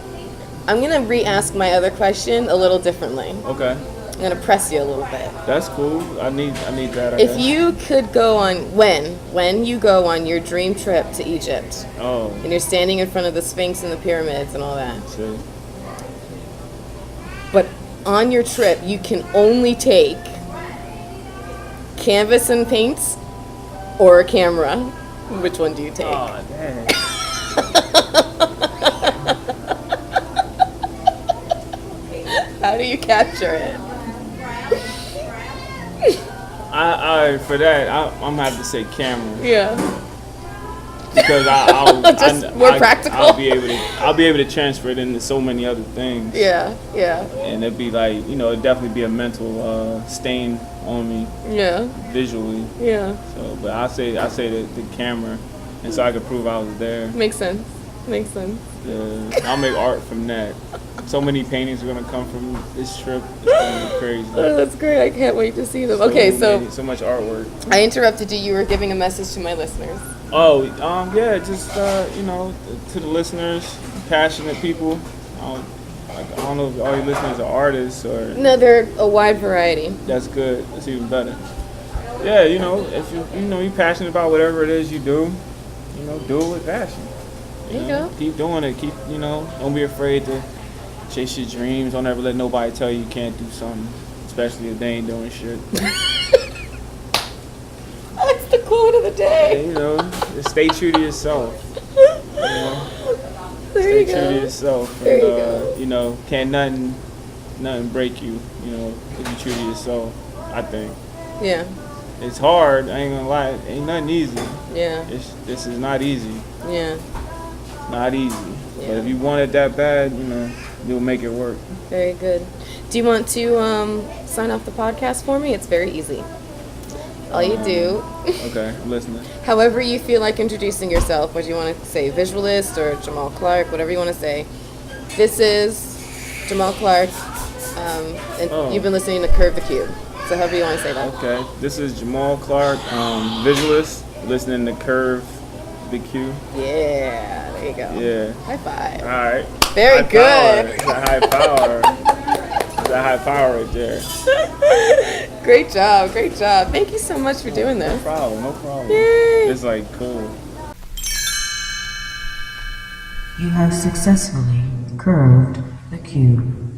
I'm gonna re-ask my other question a little differently. Okay. I'm gonna press you a little bit. That's cool. I need that. If you could go on when you go on your dream trip to Egypt, and you're standing in front of the Sphinx and the pyramids and all that, see. But on your trip you can only take canvas and paints or a camera. Which one do you take? Oh, dang. How do you capture it? For that, I'm gonna have to say camera. Yeah. Because more practical. I'll be able to transfer it into so many other things. Yeah. And it'd be like, it'd definitely be a mental stain on me. Yeah. Visually. Yeah. So, but I say the camera, and so I could prove I was there. Makes sense. I'll make art from that. So many paintings are gonna come from this trip. It's gonna be crazy. Oh, that's great. I can't wait to see them. So much artwork. I interrupted you. You were giving a message to my listeners. Just to the listeners, passionate people. I don't know if all your listeners are artists or. No, they're a wide variety. That's good. That's even better. Yeah, if you're passionate about whatever it is you do, do it with passion. There you go. Keep doing it. Don't be afraid to chase your dreams. Don't ever let nobody tell you can't do something, especially if they ain't doing shit. That's the quote of the day. Just stay true to yourself. There Stay you true go. to yourself. There And, you go. can't nothing nothing break you, you know, if you true to yourself, I think. Yeah. It's hard, I ain't gonna lie, ain't nothing easy. Yeah. This is not easy. Yeah. Not easy. Yeah. But if you want it that bad, you know, you'll make it work. Very good. Do you want to sign off the podcast for me? It's very easy. All you do. Okay, I'm listening. However you feel like introducing yourself, what do you want to say, Visualist or Jamaal Clark, whatever you want to say. This is Jamaal Clark, and you've been listening to Curve the Cube. So however you want to say that. Okay, this is Jamaal Clark, Visualist, listening to Curve the Cube. Yeah, there you go. Yeah. High five. All right. Very good. It's a high power. It's a high power right there. Great job, great job. Thank you so much for doing this. No problem. Yay. It's like cool. You have successfully curved the cube.